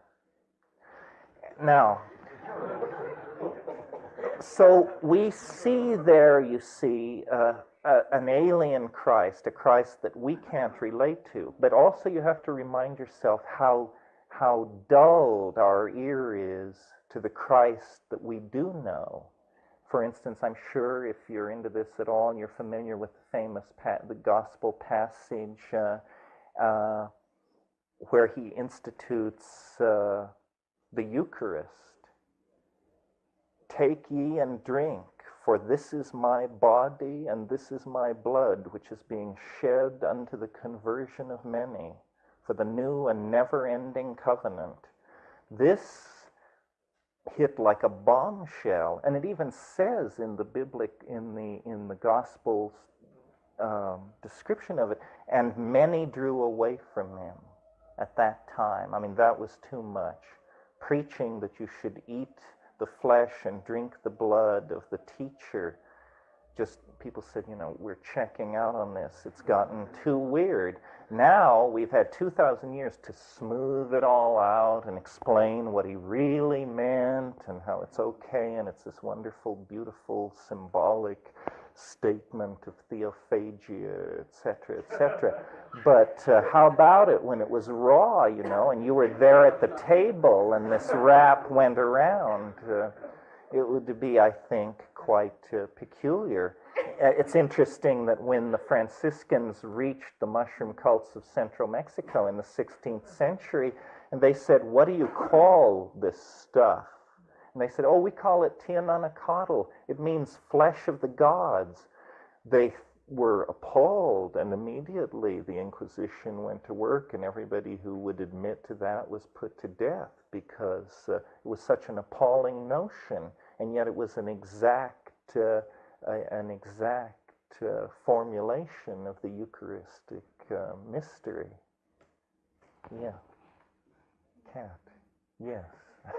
Now, so we see there, you see, an alien Christ, a Christ that we can't relate to. But also you have to remind yourself how dulled our ear is to the Christ that we do know. For instance, I'm sure if you're into this at all and you're familiar with the famous the gospel passage where he institutes the Eucharist. "Take ye and drink, for this is my body and this is my blood, which is being shed unto the conversion of many, for the new and never-ending covenant." This hit like a bombshell, and it even says in the Gospel's description of it, "And many drew away from him." At that time, I mean, that was too much. Preaching that you should eat the flesh and drink the blood of the teacher, just people said, we're checking out on this. It's gotten too weird. Now we've had 2,000 years to smooth it all out and explain what he really meant and how it's okay, and it's this wonderful, beautiful, symbolic statement of theophagia, etc., etc. But how about it when it was raw, and you were there at the table and this rap went around? It would be, I think, quite peculiar. It's interesting that when the Franciscans reached the mushroom cults of central Mexico in the 16th century, and they said, "What do you call this stuff?" And they said, "Oh, we call it Tiananacatl. It means flesh of the gods." They were appalled, and immediately the Inquisition went to work, and everybody who would admit to that was put to death because it was such an appalling notion, and yet it was an exact formulation of the Eucharistic mystery. Yeah. Cat. Yes.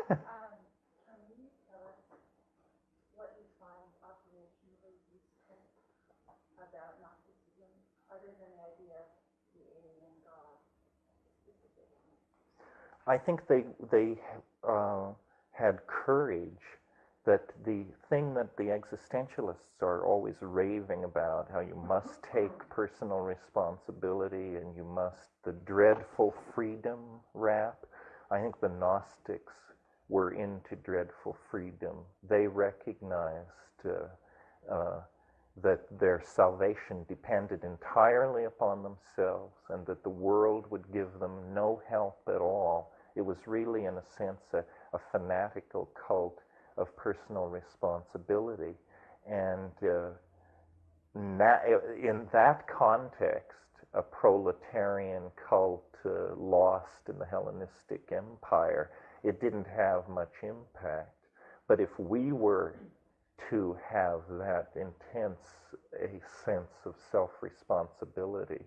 Can you tell us what you find operationally useful about Gnosticism, other than the idea of the alien God specifically? I think they had courage. That the thing that the existentialists are always raving about, how you must take personal responsibility and you must, the dreadful freedom rap, I think the Gnostics were into dreadful freedom. They recognized that their salvation depended entirely upon themselves and that the world would give them no help at all. It was really, in a sense, a fanatical cult of personal responsibility. And in that context, a proletarian cult lost in the Hellenistic Empire, it didn't have much impact. But if we were to have that intense a sense of self-responsibility,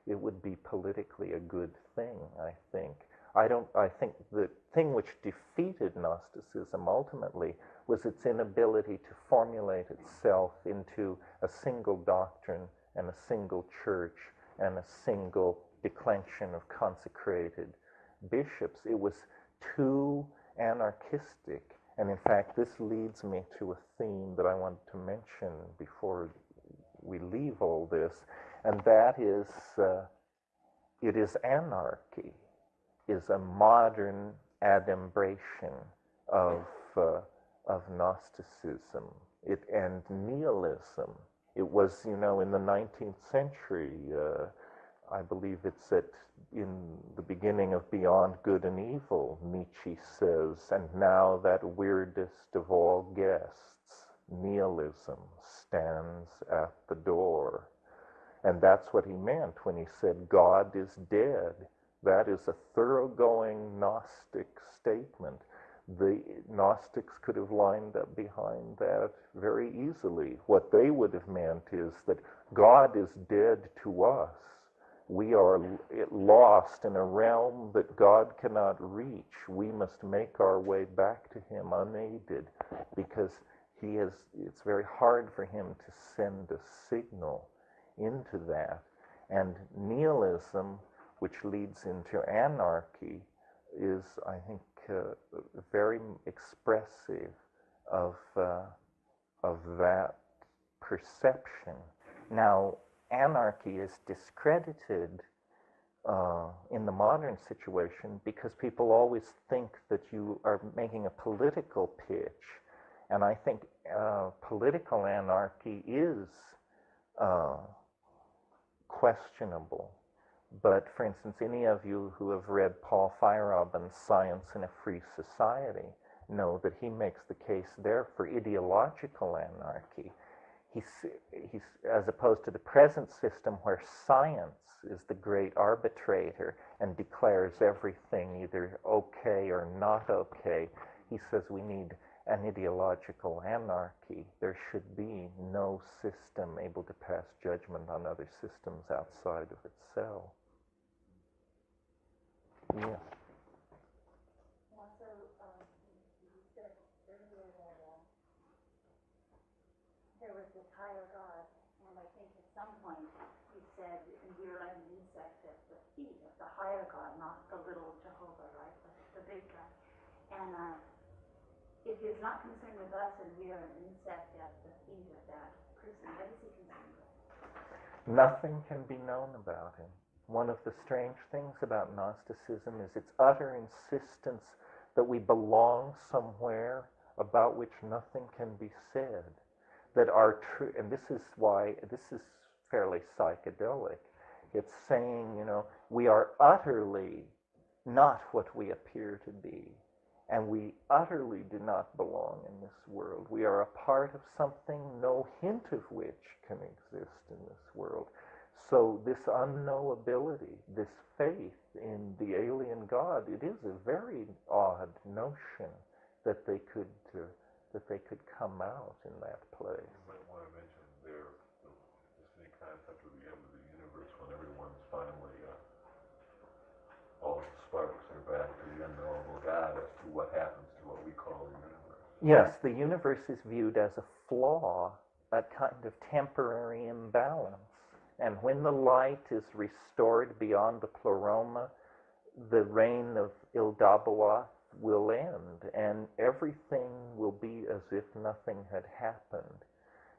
it would be politically a good thing, I think. I think the thing which defeated Gnosticism ultimately was its inability to formulate itself into a single doctrine and a single church and a single declension of consecrated bishops. It was too anarchistic. And in fact, this leads me to a theme that I want to mention before we leave all this, and that is, it is anarchy. Is a modern adumbration of Gnosticism and nihilism. It was, in the 19th century, I believe it's in the beginning of Beyond Good and Evil, Nietzsche says, "And now that weirdest of all guests, nihilism, stands at the door." And that's what he meant when he said, "God is dead. That is a thoroughgoing Gnostic statement. The Gnostics could have lined up behind that very easily. What they would have meant is that God is dead to us. We are lost in a realm that God cannot reach. We must make our way back to him unaided, because it's very hard for him to send a signal into that. And nihilism, which leads into anarchy, is, I think, very expressive of that perception. Now, anarchy is discredited in the modern situation because people always think that you are making a political pitch. And I think political anarchy is questionable. But for instance, any of you who have read Paul Feyerabend's Science in a Free Society know that he makes the case there for ideological anarchy. He's as opposed to the present system where science is the great arbitrator and declares everything either okay or not okay. He says we need an ideological anarchy. There should be no system able to pass judgment on other systems outside of itself. Yes. Also, you said earlier that there was this higher God, and I think at some point you said you're an insect at the feet of the higher God, not the little Jehovah, right? The big guy. And if he's not concerned with us and we are an insect at the feet of that person, what is he concerned with? Nothing can be known about him. One of the strange things about Gnosticism is its utter insistence that we belong somewhere about which nothing can be said. That our true, and this is why this is fairly psychedelic. It's saying, we are utterly not what we appear to be. And we utterly do not belong in this world. We are a part of something, no hint of which can exist in this world. So this unknowability, this faith in the alien God, it is a very odd notion that they could come out in that place. You might want to mention there this new concept of the end of the universe when everyone's finally all the sparks are back to the unknowable God as to what happens to what we call the universe. Yes, the universe is viewed as a flaw, a kind of temporary imbalance. And when the light is restored beyond the pleroma, the reign of Ildabaoth will end, and everything will be as if nothing had happened.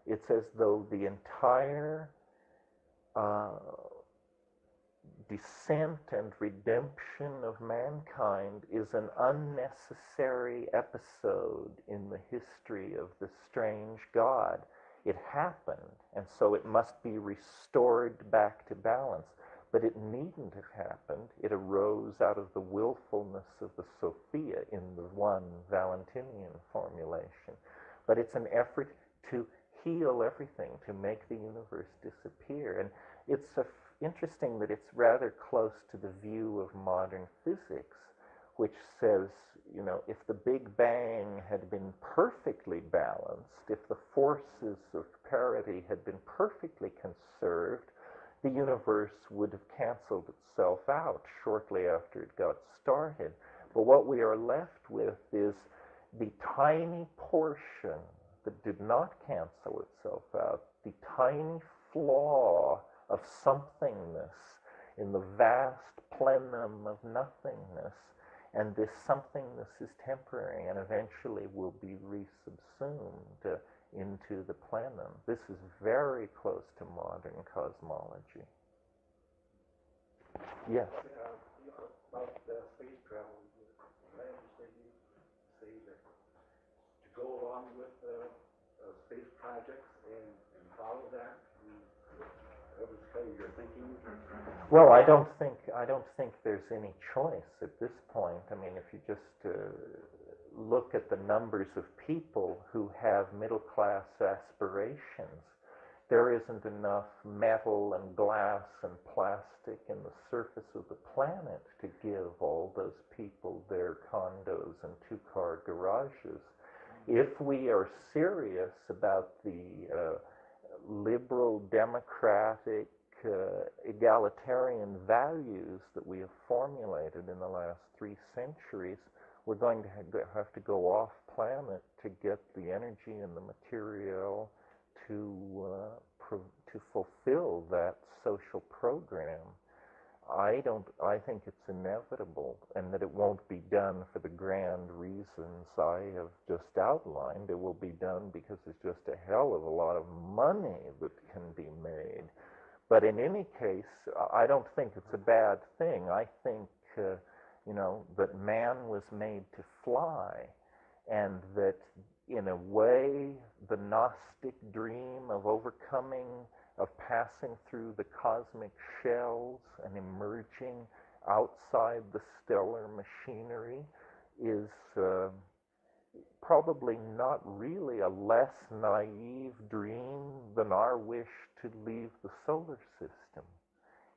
It's as though the entire descent and redemption of mankind is an unnecessary episode in the history of the strange God. It happened, and so it must be restored back to balance. But it needn't have happened. It arose out of the willfulness of the Sophia in the one Valentinian formulation. But it's an effort to heal everything, to make the universe disappear. And it's interesting that it's rather close to the view of modern physics, which says, if the Big Bang had been perfectly balanced, if the forces of parity had been perfectly conserved, the universe would have canceled itself out shortly after it got started. But what we are left with is the tiny portion that did not cancel itself out, the tiny flaw of somethingness in the vast plenum of nothingness. And this somethingness is temporary and eventually will be resubsumed into the plenum. This is very close to modern cosmology. Yes? About space travel, I understand you say that to go along with space projects and follow that, that was kind of your thinking? Well, I don't think there's any choice at this point. I mean, if you just look at the numbers of people who have middle-class aspirations, there isn't enough metal and glass and plastic in the surface of the planet to give all those people their condos and two-car garages. If we are serious about the liberal, democratic, egalitarian values that we have formulated in the last 3 centuries, we're going to have to go off planet to get the energy and the material to fulfill that social program. I think it's inevitable, and that it won't be done for the grand reasons I have just outlined. It will be done because there's just a hell of a lot of money that can be made. But in any case, I don't think it's a bad thing. I think, that man was made to fly, and that in a way, the Gnostic dream of overcoming, of passing through the cosmic shells and emerging outside the stellar machinery is probably not really a less naive dream than our wish to leave the solar system.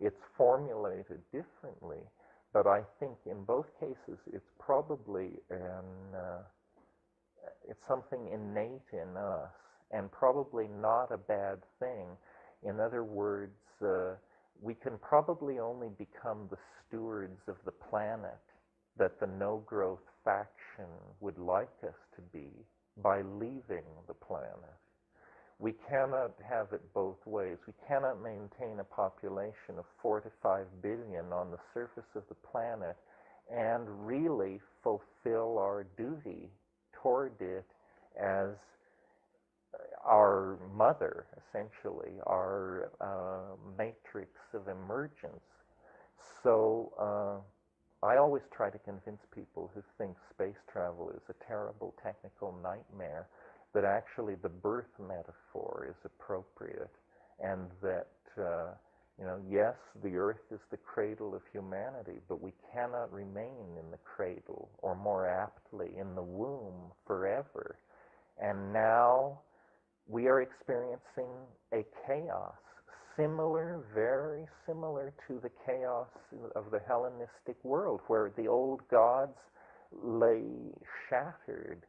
It's formulated differently, but I think in both cases it's probably it's something innate in us, and probably not a bad thing. In other words, we can probably only become the stewards of the planet that the no-growth faction would like us to be by leaving the planet. We cannot have it both ways. We cannot maintain a population of 4 to 5 billion on the surface of the planet and really fulfill our duty toward it as our mother, essentially, our matrix of emergence. So I always try to convince people who think space travel is a terrible technical nightmare that actually the birth metaphor is appropriate, and that yes, the Earth is the cradle of humanity, but we cannot remain in the cradle, or more aptly, in the womb forever. And now we are experiencing a chaos similar, very similar to the chaos of the Hellenistic world, where the old gods lay shattered.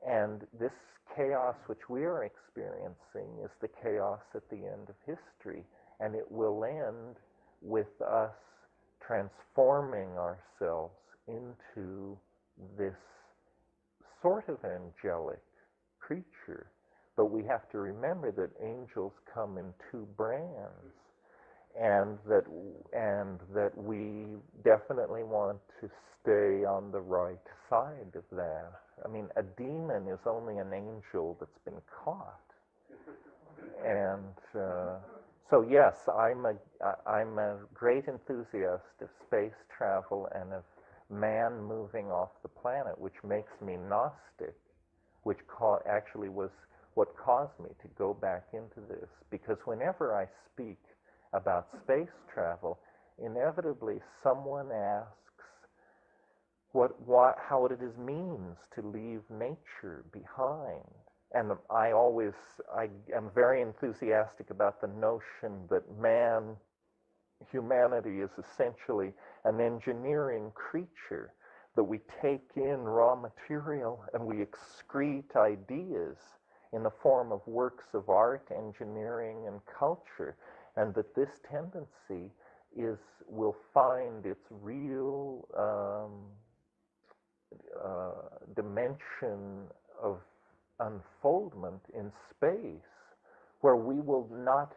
And this chaos which we are experiencing is the chaos at the end of history. And it will end with us transforming ourselves into this sort of angelic creature. But we have to remember that angels come in 2 brands, and that we definitely want to stay on the right side of that. I mean, a demon is only an angel that's been caught. And so yes, I'm a great enthusiast of space travel and of man moving off the planet, which makes me Gnostic, which actually was what caused me to go back into this. Because whenever I speak about space travel, inevitably someone asks how it means to leave nature behind. And I am very enthusiastic about the notion that humanity is essentially an engineering creature, that we take in raw material and we excrete ideas in the form of works of art, engineering, and culture, and that this tendency will find its real dimension of unfoldment in space, where we will not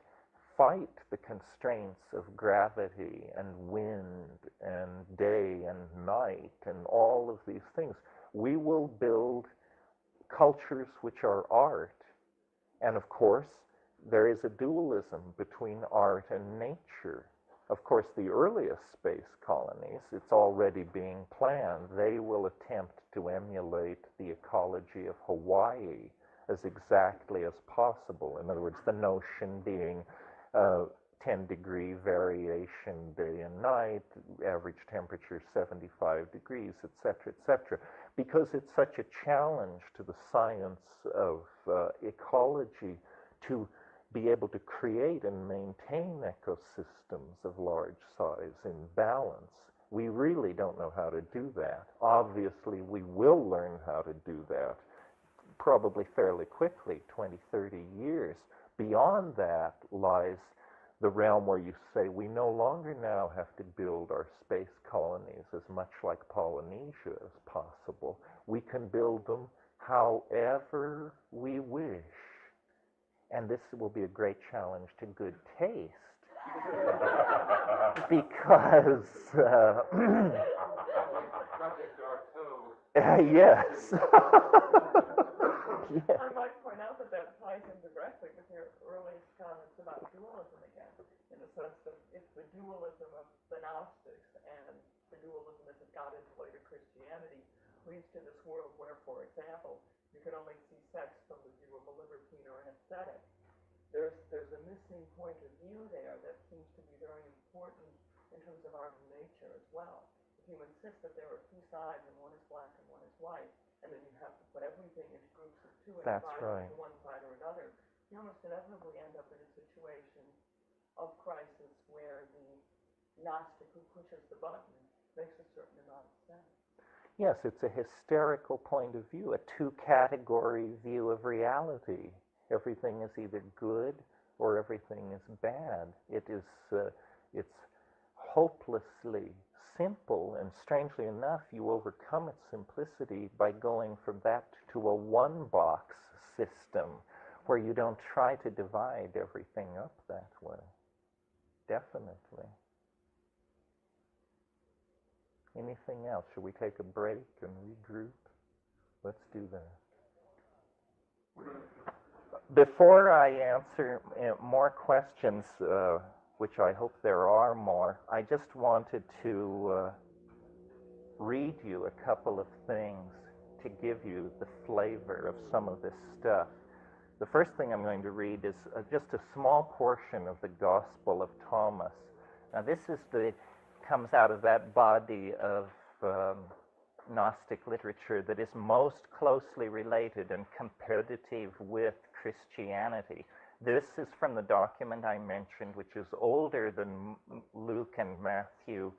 fight the constraints of gravity and wind and day and night and all of these things. We will build cultures which are art. And of course, there is a dualism between art and nature. Of course, the earliest space colonies, it's already being planned. They will attempt to emulate the ecology of Hawaii as exactly as possible. In other words, the notion being 10-degree variation day and night, average temperature 75 degrees, etc., etc. Because it's such a challenge to the science of ecology to be able to create and maintain ecosystems of large size in balance. We really don't know how to do that. Obviously, we will learn how to do that probably fairly quickly, 20, 30 years. Beyond that lies the realm where you say we no longer now have to build our space colonies as much like Polynesia as possible. We can build them however we wish. And this will be a great challenge to good taste. Because, yes. Yeah. I might point out that that ties in directly with your earliest comments about dualism again, in the sense that it's the dualism of the Gnostics and the dualism as it got into later Christianity leads to this world where, for example, you can only see sex from the view of a libertine or an ascetic. There's a missing point of view there that seems to be very important in terms of our nature as well. If you insist that there are two sides and one is black and one is white, and then you have to put everything into groups of two and divide into one side or another, you almost inevitably end up in a situation of crisis where the Gnostic who pushes the button makes a certain amount of sense. Yes, it's a hysterical point of view, a two-category view of reality. Everything is either good or everything is bad. It's hopelessly simple, and strangely enough, you overcome its simplicity by going from that to a one-box system where you don't try to divide everything up that way. Definitely. Anything else? Should we take a break and regroup? Let's do that. Before I answer more questions, which I hope there are more, I just wanted to read you a couple of things to give you the flavor of some of this stuff. The first thing I'm going to read is just a small portion of the Gospel of Thomas. Now this comes out of that body of Gnostic literature that is most closely related and competitive with Christianity. This is from the document I mentioned, which is older than Luke and Matthew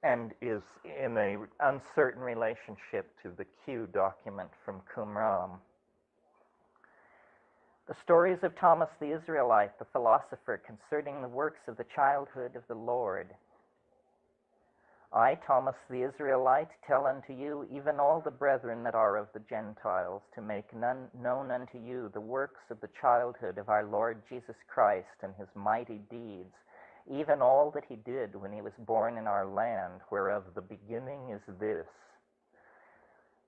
and is in an uncertain relationship to the Q document from Qumran. The stories of Thomas the Israelite, the philosopher, concerning the works of the childhood of the Lord. I, Thomas the Israelite, tell unto you even all the brethren that are of the Gentiles, to make known unto you the works of the childhood of our Lord Jesus Christ and his mighty deeds, even all that he did when he was born in our land, whereof the beginning is this.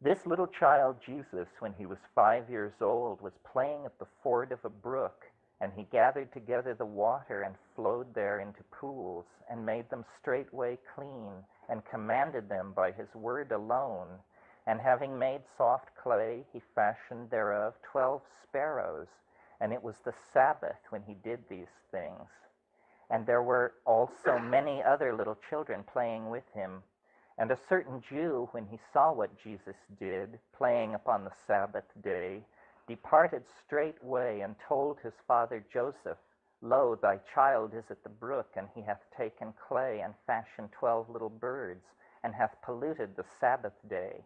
This little child Jesus, when he was 5 years old, was playing at the ford of a brook, and he gathered together the water and flowed there into pools, and made them straightway clean, and commanded them by his word alone. And having made soft clay, he fashioned thereof 12 sparrows, and it was the Sabbath when he did these things. And there were also many other little children playing with him. And a certain Jew, when he saw what Jesus did, playing upon the Sabbath day, departed straightway and told his father Joseph, Lo, thy child is at the brook, and he hath taken clay and fashioned 12 little birds, and hath polluted the Sabbath day.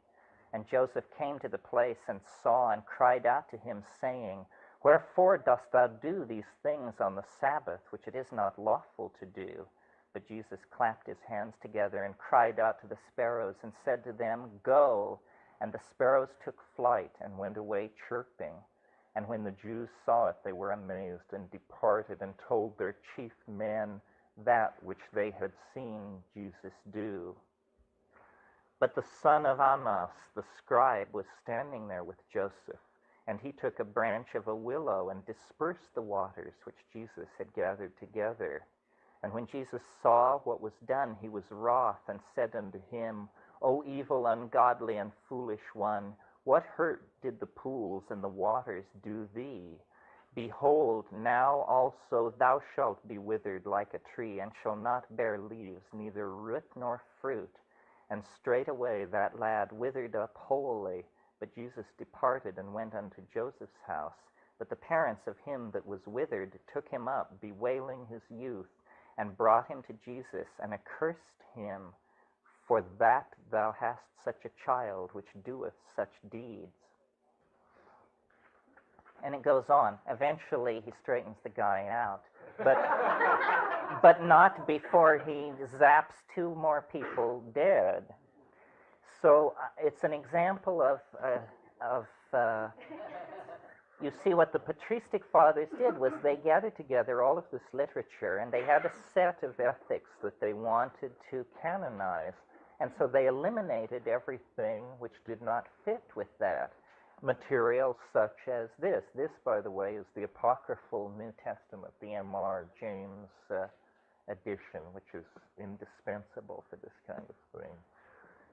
And Joseph came to the place and saw, and cried out to him, saying, Wherefore dost thou do these things on the Sabbath, which it is not lawful to do? But Jesus clapped his hands together and cried out to the sparrows and said to them, Go. And the sparrows took flight and went away chirping. And when the Jews saw it, they were amazed and departed and told their chief men that which they had seen Jesus do. But the son of Annas, the scribe, was standing there with Joseph. And he took a branch of a willow and dispersed the waters which Jesus had gathered together. And when Jesus saw what was done, he was wroth, and said unto him, O evil, ungodly, and foolish one, what hurt did the pools and the waters do thee? Behold, now also thou shalt be withered like a tree, and shalt not bear leaves, neither root nor fruit. And straightway that lad withered up wholly. But Jesus departed and went unto Joseph's house. But the parents of him that was withered took him up, bewailing his youth, and brought him to Jesus, and accursed him, for that thou hast such a child which doeth such deeds. And it goes on. Eventually he straightens the guy out, but not before he zaps 2 more people dead. So it's an example of you see, what the patristic fathers did was they gathered together all of this literature, and they had a set of ethics that they wanted to canonize. And so they eliminated everything which did not fit with that. Material such as this. This, by the way, is the apocryphal New Testament, the M.R. James edition, which is indispensable for this kind of thing.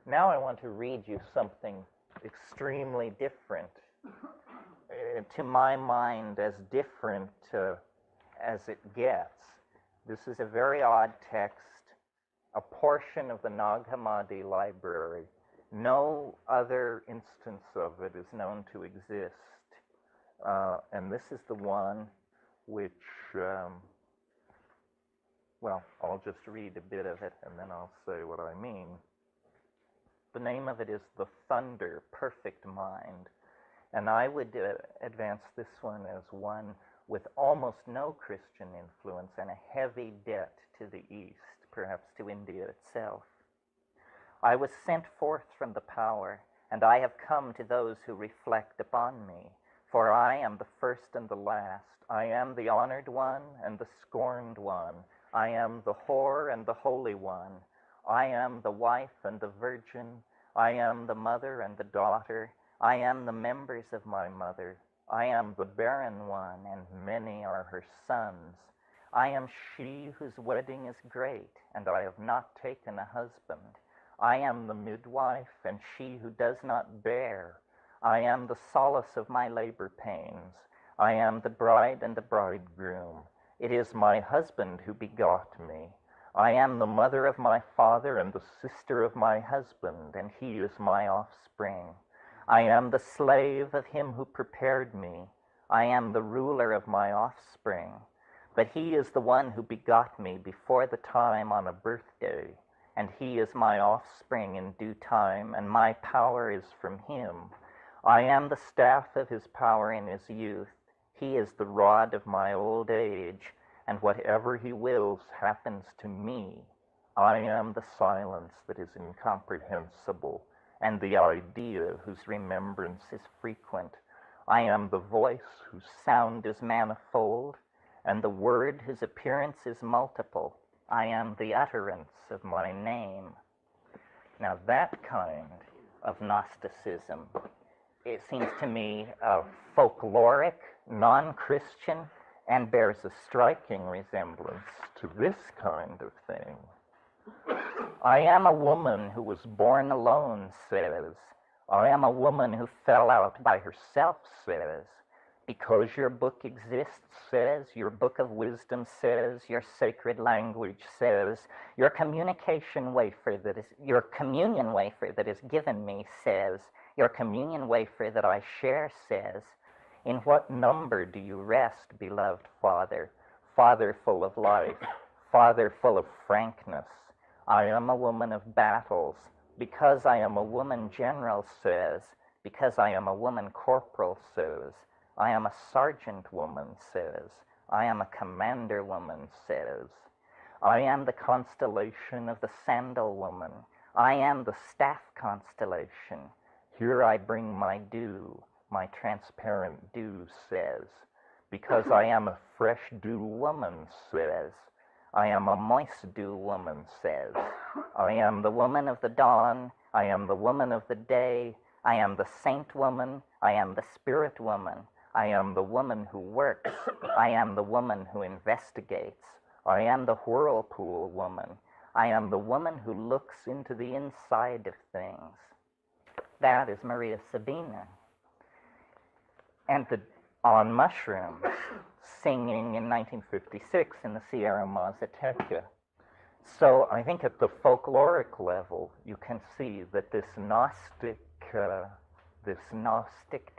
Now I want to read you something extremely different. To my mind, as different as it gets. This is a very odd text, a portion of the Nag Hammadi library. No other instance of it is known to exist. And this is the one which, well, I'll just read a bit of it and then I'll say what I mean. The name of it is The Thunder, Perfect Mind. And I would advance this one as one with almost no Christian influence and a heavy debt to the East, perhaps to India itself. I was sent forth from the power, and I have come to those who reflect upon me. For I am the first and the last. I am the honored one and the scorned one. I am the whore and the holy one. I am the wife and the virgin. I am the mother and the daughter. I am the members of my mother. I am the barren one, and many are her sons. I am she whose wedding is great, and I have not taken a husband. I am the midwife, and she who does not bear. I am the solace of my labor pains. I am the bride and the bridegroom. It is my husband who begot me. I am the mother of my father and the sister of my husband, and he is my offspring. I am the slave of him who prepared me. I am the ruler of my offspring. But he is the one who begot me before the time on a birthday, and he is my offspring in due time, and my power is from him. I am the staff of his power in his youth. He is the rod of my old age, and whatever he wills happens to me. I am the silence that is incomprehensible, and the idea whose remembrance is frequent. I am the voice whose sound is manifold, and the word whose appearance is multiple. I am the utterance of my name. Now that kind of Gnosticism, it seems to me, folkloric, non-Christian, and bears a striking resemblance to this kind of thing. I am a woman who was born alone, says. I am a woman who fell out by herself, says. Because your book exists, says. Your book of wisdom says. Your sacred language says. Your communion wafer that is given me says. Your communion wafer that I share says. In what number do you rest, beloved Father? Father full of life. Father full of frankness. I am a woman of battles. Because I am a woman, general says. Because I am a woman, corporal says. I am a sergeant woman, says. I am a commander woman, says. I am the constellation of the sandal woman. I am the staff constellation. Here I bring my dew, my transparent dew, says. Because I am a fresh dew woman, says. I am a moist dew woman, says. I am the woman of the dawn. I am the woman of the day. I am the saint woman. I am the spirit woman. I am the woman who works. I am the woman who investigates. I am the whirlpool woman. I am the woman who looks into the inside of things. That is Maria Sabina. And on mushrooms, singing in 1956 in the Sierra Mazateca. So I think at the folkloric level, you can see that this Gnostic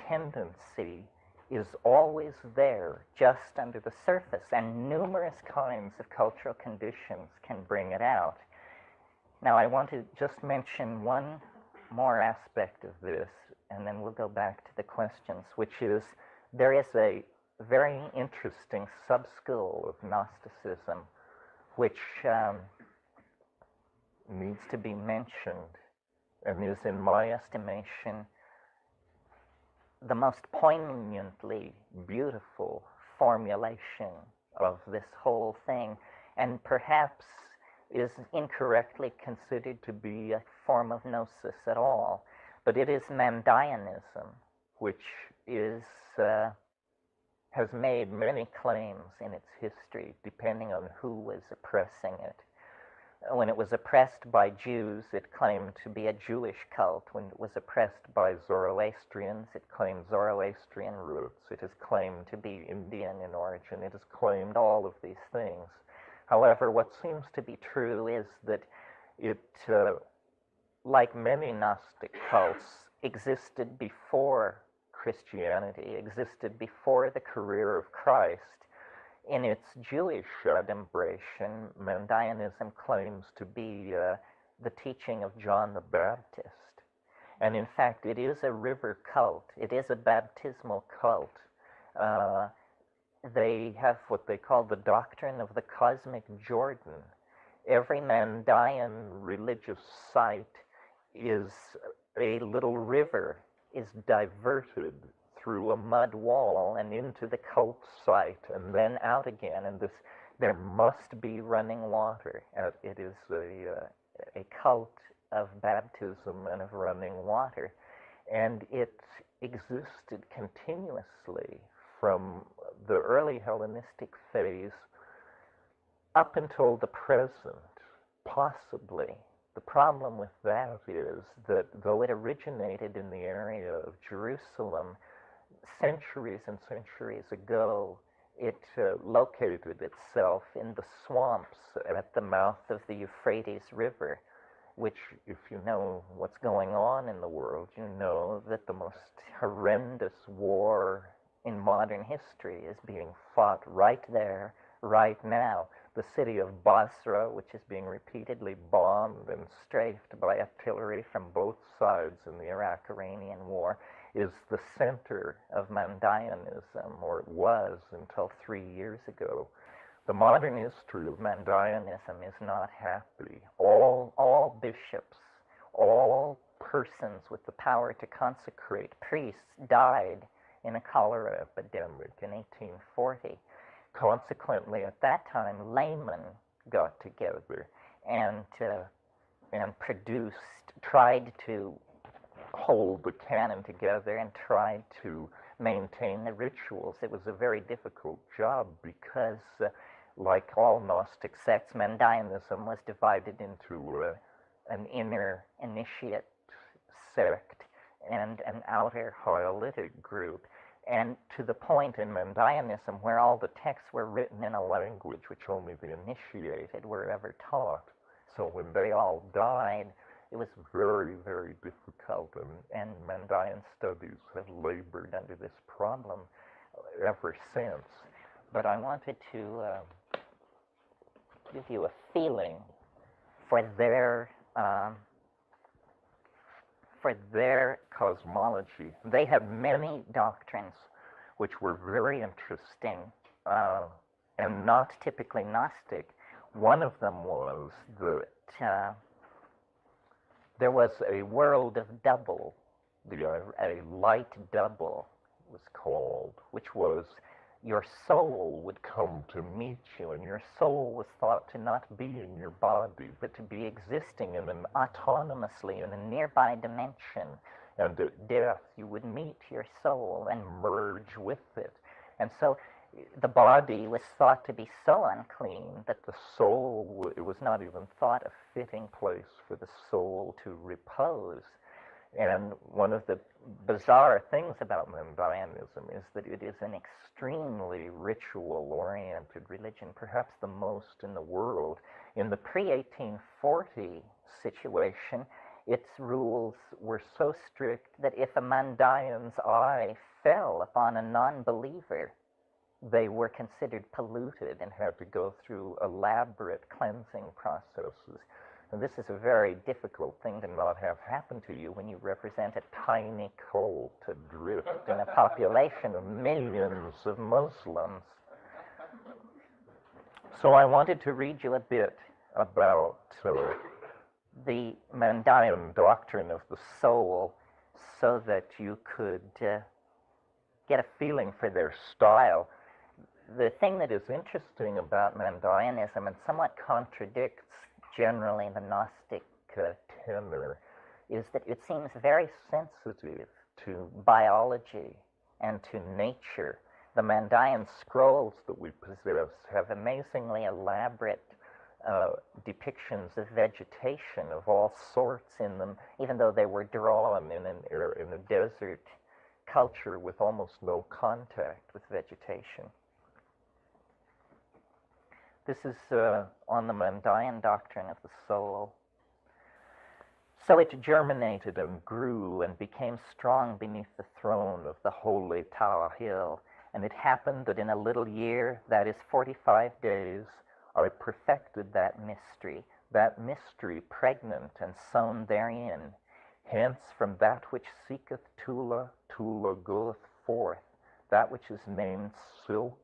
tendency is always there, just under the surface, and numerous kinds of cultural conditions can bring it out. Now, I want to just mention one more aspect of this, and then we'll go back to the questions, which is there is a very interesting sub-school of Gnosticism which needs to be mentioned and is, in my estimation, the most poignantly beautiful formulation of this whole thing, and perhaps is incorrectly considered to be a form of gnosis at all. But it is Mandaeanism, which is has made many claims in its history, depending on who was oppressing it. When it was oppressed by Jews, it claimed to be a Jewish cult. When it was oppressed by Zoroastrians, it claimed Zoroastrian roots. It is claimed to be Indian in origin. It has claimed all of these things. However, what seems to be true is that it, like many Gnostic cults, existed before Christianity, existed before the career of Christ. In its Jewish adumbration, Mandaeanism claims to be the teaching of John the Baptist. And in fact, it is a river cult. It is a baptismal cult. They have what they call the doctrine of the cosmic Jordan. Every Mandaean religious site is a little river, is diverted through a mud wall and into the cult site and then out again. And there must be running water. It is a cult of baptism and of running water. And it existed continuously from the early Hellenistic phase up until the present, possibly. The problem with that is that though it originated in the area of Jerusalem, centuries and centuries ago, it located itself in the swamps at the mouth of the Euphrates River, which, if you know what's going on in the world, you know that the most horrendous war in modern history is being fought right there, right now. The city of Basra, which is being repeatedly bombed and strafed by artillery from both sides in the Iraq-Iranian war, is the center of Mandaeanism, or it was until 3 years ago. The modern history of Mandaeanism is not happy. All bishops, all persons with the power to consecrate priests died in a cholera epidemic in 1840. Consequently, at that time, laymen got together and tried to hold the canon together and tried to maintain the rituals. It was a very difficult job because, like all Gnostic sects, Mandaeanism was divided into an inner initiate sect and an outer hoyolitic group. And to the point in Mandaeanism where all the texts were written in a language which only the initiated were ever taught. So when they all died, it was very, very difficult, and Mandaean studies have labored under this problem ever since. But I wanted to give you a feeling for their cosmology. They had many doctrines which were very interesting and not typically Gnostic. One of them was that there was a world of double, a light double was called, which was your soul would come to meet you, and your soul was thought to not be in your body, but to be existing autonomously in a nearby dimension. And at death, you would meet your soul and merge with it. And so the body was thought to be so unclean that the soul, it was not even thought a fitting place for the soul to repose. And one of the bizarre things about Mandaeanism is that it is an extremely ritual-oriented religion, perhaps the most in the world. In the pre-1840 situation, its rules were so strict that if a Mandaean's eye fell upon a non-believer, they were considered polluted and had to go through elaborate cleansing processes. And this is a very difficult thing to not have happen to you when you represent a tiny cult adrift in a population of millions of Muslims. So I wanted to read you a bit about the Mandaean doctrine of the soul so that you could get a feeling for their style. The thing that is interesting about Mandaeanism and somewhat contradicts generally the Gnostic tenor is that it seems very sensitive to biology and to nature. The Mandaean scrolls that we possess have amazingly elaborate depictions of vegetation of all sorts in them, even though they were drawn in a desert culture with almost no contact with vegetation. This is on the Mandaean doctrine of the soul. So it germinated and grew and became strong beneath the throne of the holy Tawa Hill. And it happened that in a little year, that is 45 days, I perfected that mystery pregnant and sown therein. Hence, from that which seeketh Tula, Tula goeth forth. That which is named silk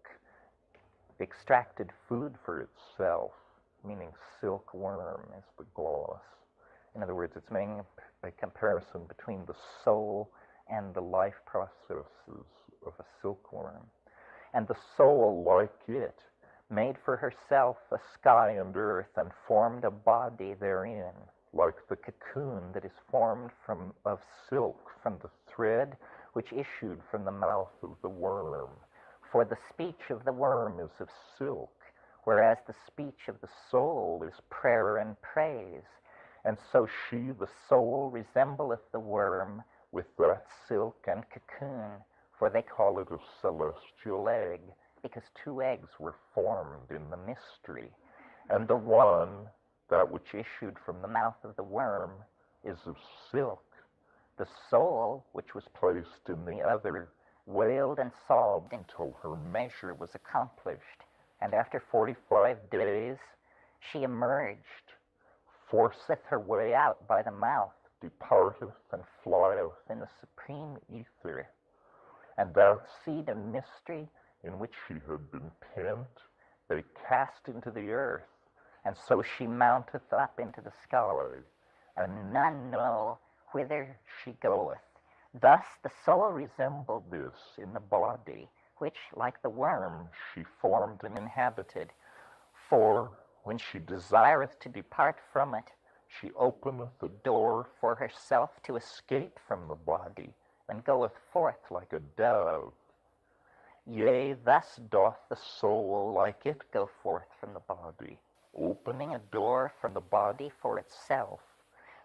extracted food for itself, meaning silkworm is the gloss. In other words, it's making a comparison between the soul and the life processes of a silkworm. And the soul, like it, made for herself a sky and earth and formed a body therein, like the cocoon that is formed of silk from the thread which issued from the mouth of the worm. For the speech of the worm is of silk, whereas the speech of the soul is prayer and praise. And so she, the soul, resembleth the worm with that silk and cocoon, for they call it a celestial egg, because two eggs were formed in the mystery. And the one, that which issued from the mouth of the worm, is of silk. The soul, which was placed in the other, wailed and sobbed until her measure was accomplished. And after 45 days, she emerged, forceth her way out by the mouth, departeth and flieth in the supreme ether. And that seed and mystery in which she had been pent, they cast into the earth, and so she mounteth up into the sky, and none know whither she goeth. Thus the soul resembled this in the body, which, like the worm, she formed and inhabited. For when she desireth to depart from it, she openeth the door for herself to escape from the body, and goeth forth like a dove. Yea, thus doth the soul like it go forth from the body, opening a door from the body for itself,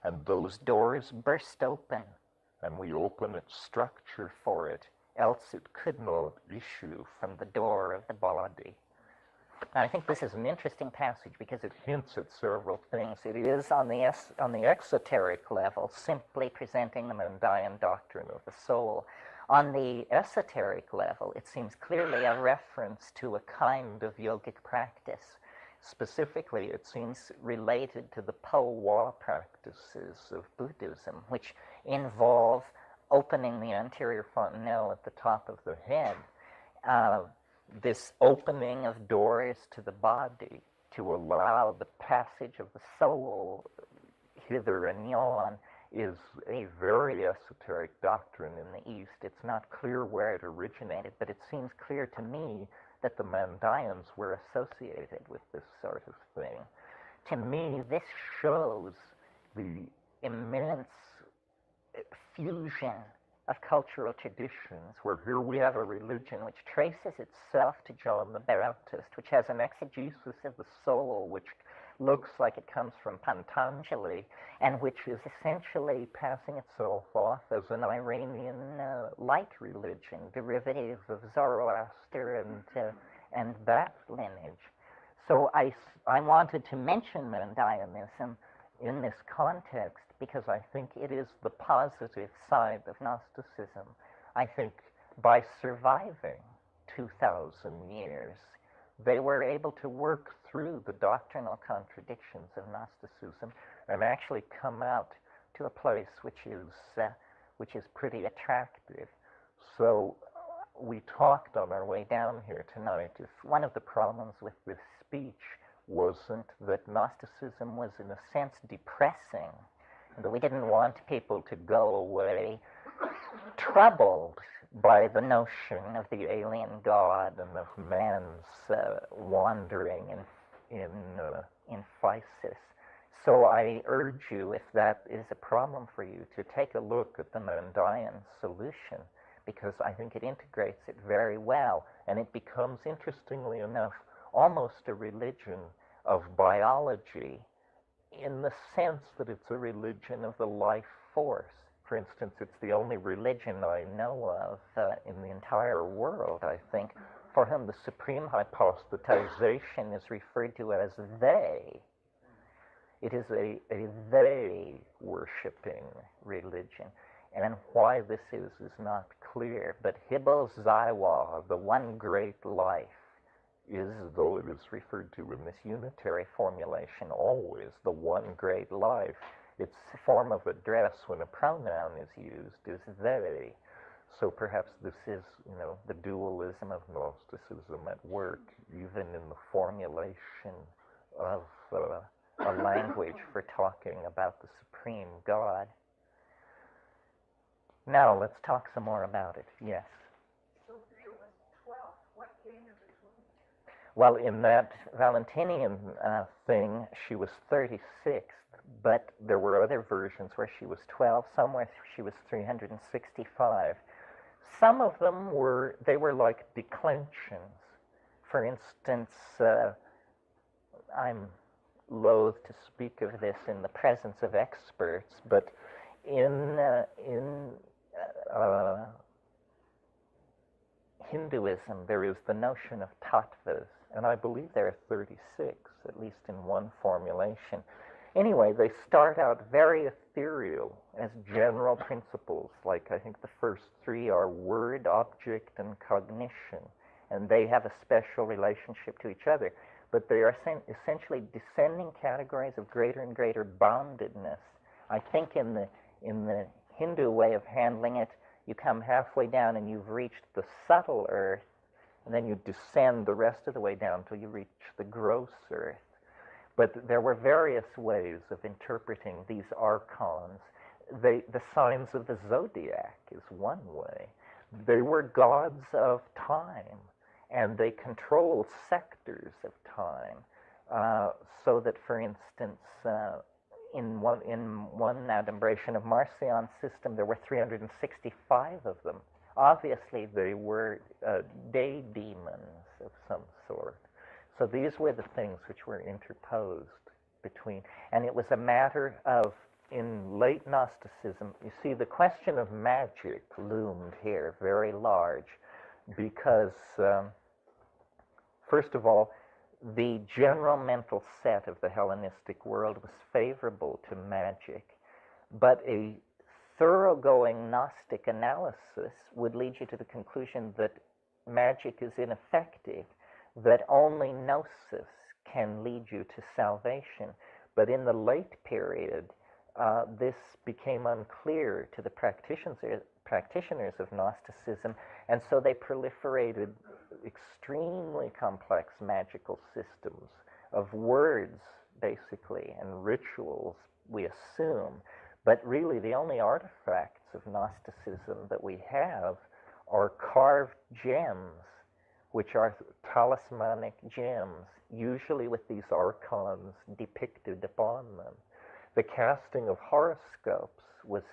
and those doors burst open, and we open its structure for it, else it could not issue from the door of the body. Now, I think this is an interesting passage because it hints at several things. It is on the exoteric level, simply presenting the Mandaean doctrine of the soul. On the esoteric level, it seems clearly a reference to a kind of yogic practice. Specifically, it seems related to the Po-Wa practices of Buddhism, which involve opening the anterior fontanelle at the top of the head, this opening of doors to the body to allow the passage of the soul hither and yon is a very esoteric doctrine in the East. It's not clear where it originated, but it seems clear to me that the Mandaeans were associated with this sort of thing. To me, this shows the immense fusion of cultural traditions, where here we have a religion which traces itself to John the Baptist, which has an exegesis of the soul which looks like it comes from Patanjali, and which is essentially passing itself off as an Iranian light religion, derivative of Zoroaster and that lineage. So I wanted to mention Mandaeanism in this context because I think it is the positive side of Gnosticism. I think by surviving 2,000 years, they were able to work through the doctrinal contradictions of Gnosticism and actually come out to a place which is pretty attractive. So we talked on our way down here tonight. If one of the problems with this speech wasn't that Gnosticism was in a sense depressing, and that we didn't want people to go away troubled by the notion of the alien God and of man's wandering in physis. So I urge you, if that is a problem for you, to take a look at the Mandaean solution, because I think it integrates it very well, and it becomes, interestingly enough, almost a religion of biology, in the sense that it's a religion of the life force. For instance, it's the only religion I know of in the entire world, I think, for whom the supreme hypostatization is referred to as they. It is a they worshipping religion. And why this is not clear. But Hibbo Zaiwa, the one great life, is, though it is referred to in this unitary formulation, always the one great life. Its form of address when a pronoun is used is they. So perhaps this is, the dualism of Gnosticism at work, even in the formulation of a language for talking about the supreme God. Now let's talk some more about it. Yes. So she was 12. What came in between? Well, in that Valentinian thing, she was 36, but there were other versions where she was 12. Somewhere she was 365. Some of them were like declensions. For instance, I'm loath to speak of this in the presence of experts, but in Hinduism, there is the notion of tattvas, and I believe there are 36, at least in one formulation. Anyway, they start out very ethereal as general principles, like I think the first three are word, object, and cognition, and they have a special relationship to each other. But they are essentially descending categories of greater and greater boundedness. I think in the Hindu way of handling it, you come halfway down and you've reached the subtle earth, and then you descend the rest of the way down till you reach the gross earth. But there were various ways of interpreting these archons. The signs of the zodiac is one way. They were gods of time, and they control sectors of time. So that, for instance, in one adumbration of Marcion's system, there were 365 of them. Obviously, they were day demons of some sort. So these were the things which were interposed between, and it was a matter of, in late Gnosticism, you see, the question of magic loomed here very large, because, first of all, the general mental set of the Hellenistic world was favorable to magic, but a thoroughgoing Gnostic analysis would lead you to the conclusion that magic is ineffective, that only gnosis can lead you to salvation. But in the late period, this became unclear to the practitioners of Gnosticism, and so they proliferated extremely complex magical systems of words, basically, and rituals, we assume. But really, the only artifacts of Gnosticism that we have are carved gems, which are talismanic gems, usually with these archons depicted upon them. The casting of horoscopes was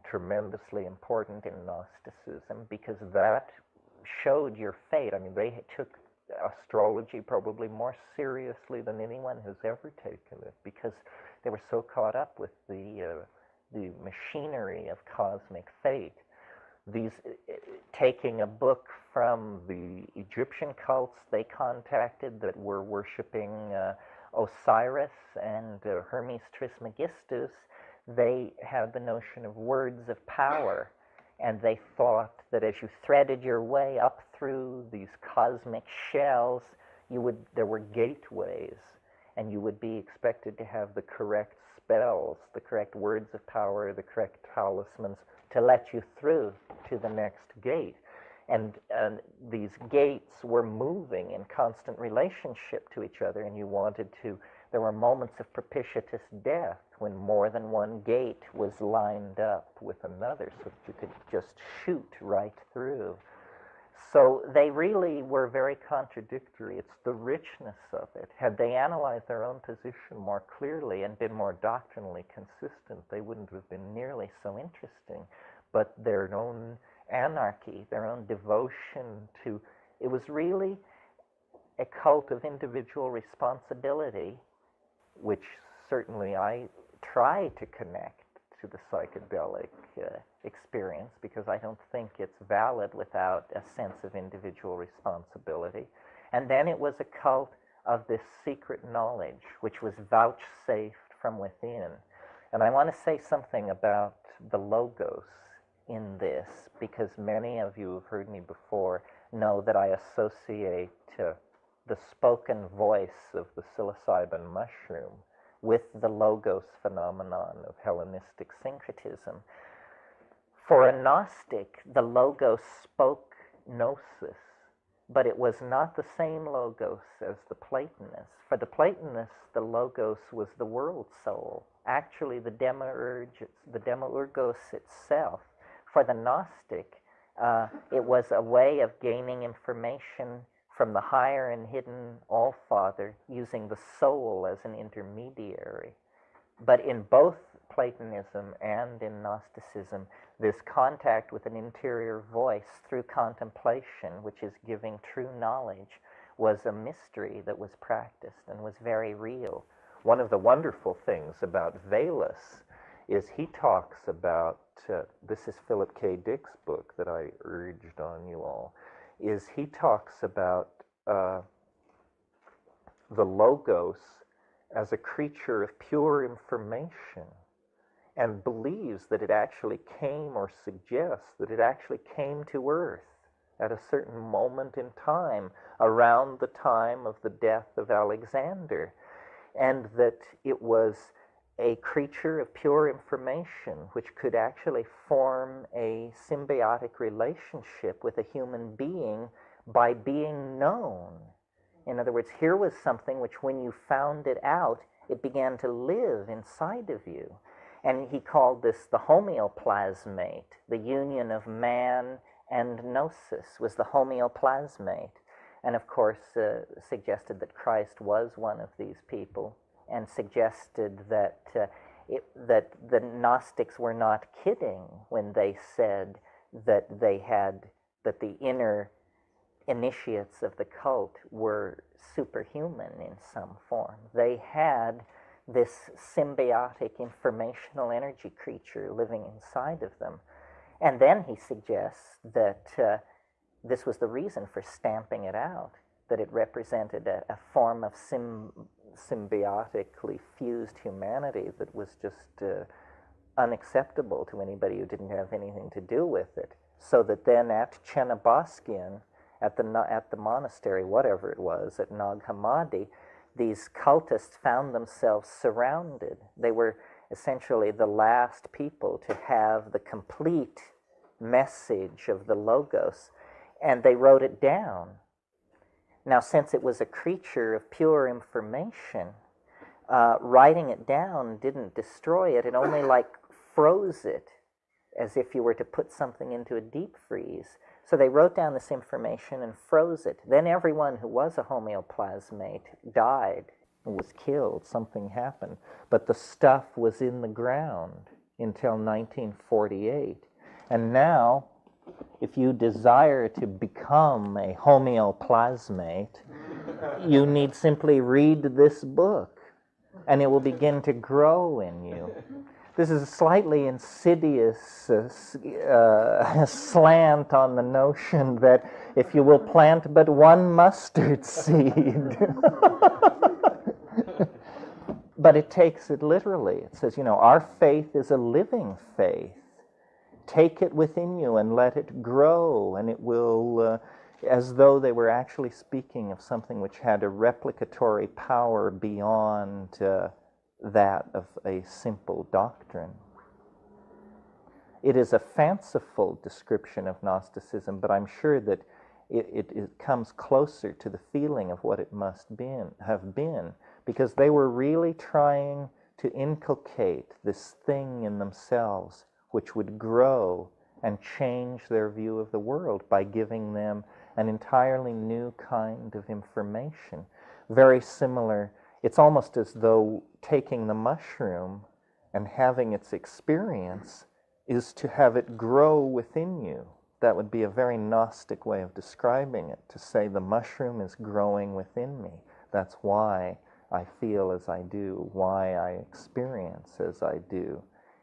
tremendously important in Gnosticism, because that showed your fate. I mean, they took astrology probably more seriously than anyone has ever taken it, because they were so caught up with the machinery of cosmic fate. These, taking a book from the Egyptian cults they contacted that were worshiping Osiris and Hermes Trismegistus, they had the notion of words of power. And they thought that as you threaded your way up through these cosmic shells, there were gateways, and you would be expected to have the correct spells, the correct words of power, the correct talismans to let you through to the next gate. And these gates were moving in constant relationship to each other, and there were moments of propitious death when more than one gate was lined up with another, so that you could just shoot right through. So they really were very contradictory. It's the richness of it. Had they analyzed their own position more clearly and been more doctrinally consistent, they wouldn't have been nearly so interesting. But their own anarchy, their own devotion to, it was really a cult of individual responsibility, which certainly I try to connect to the psychedelic experience, because I don't think it's valid without a sense of individual responsibility. And then it was a cult of this secret knowledge, which was vouchsafed from within. And I want to say something about the logos in this, because many of you who've heard me before know that I associate the spoken voice of the psilocybin mushroom with the logos phenomenon of Hellenistic syncretism. For a Gnostic, the logos spoke gnosis, but it was not the same logos as the Platonists. For the Platonists, the logos was the world soul, actually the demiurgos itself. For the Gnostic, it was a way of gaining information from the higher and hidden All-Father, using the soul as an intermediary. But in both Platonism and in Gnosticism, this contact with an interior voice through contemplation, which is giving true knowledge, was a mystery that was practiced and was very real. One of the wonderful things about Velas is he talks about, this is Philip K. Dick's book that I urged on you all, is he talks about the logos as a creature of pure information, and believes that it actually came, or suggests that it actually came to Earth at a certain moment in time, around the time of the death of Alexander, and that it was a creature of pure information which could actually form a symbiotic relationship with a human being by being known. In other words, here was something which, when you found it out, it began to live inside of you. And he called this the homeoplasmate. The union of man and gnosis was the homeoplasmate. And of course, suggested that Christ was one of these people, and suggested that that the Gnostics were not kidding when they said that that the inner initiates of the cult were superhuman in some form. They had this symbiotic informational energy creature living inside of them. And then he suggests that this was the reason for stamping it out, that it represented a form of symbiotically fused humanity that was just unacceptable to anybody who didn't have anything to do with it. So that then at Chernobogskian, at the monastery, whatever it was, at Nag Hammadi, these cultists found themselves surrounded. They were essentially the last people to have the complete message of the Logos, and they wrote it down. Now, since it was a creature of pure information, writing it down didn't destroy it. It only froze it, as if you were to put something into a deep freeze. So they wrote down this information and froze it. Then everyone who was a homeoplasmate died, was killed, something happened. But the stuff was in the ground until 1948. And now, if you desire to become a homeoplasmate, you need simply read this book, and it will begin to grow in you. This is a slightly insidious slant on the notion that if you will plant but one mustard seed, but it takes it literally. It says, our faith is a living faith. take it within you and let it grow, and it will, as though they were actually speaking of something which had a replicatory power beyond that of a simple doctrine. It is a fanciful description of Gnosticism, but I'm sure that it comes closer to the feeling of what it must have been, because they were really trying to inculcate this thing in themselves which would grow and change their view of the world by giving them an entirely new kind of information. Very similar, it's almost as though taking the mushroom and having its experience is to have it grow within you. That would be a very Gnostic way of describing it, to say the mushroom is growing within me. That's why I feel as I do, why I experience as I do.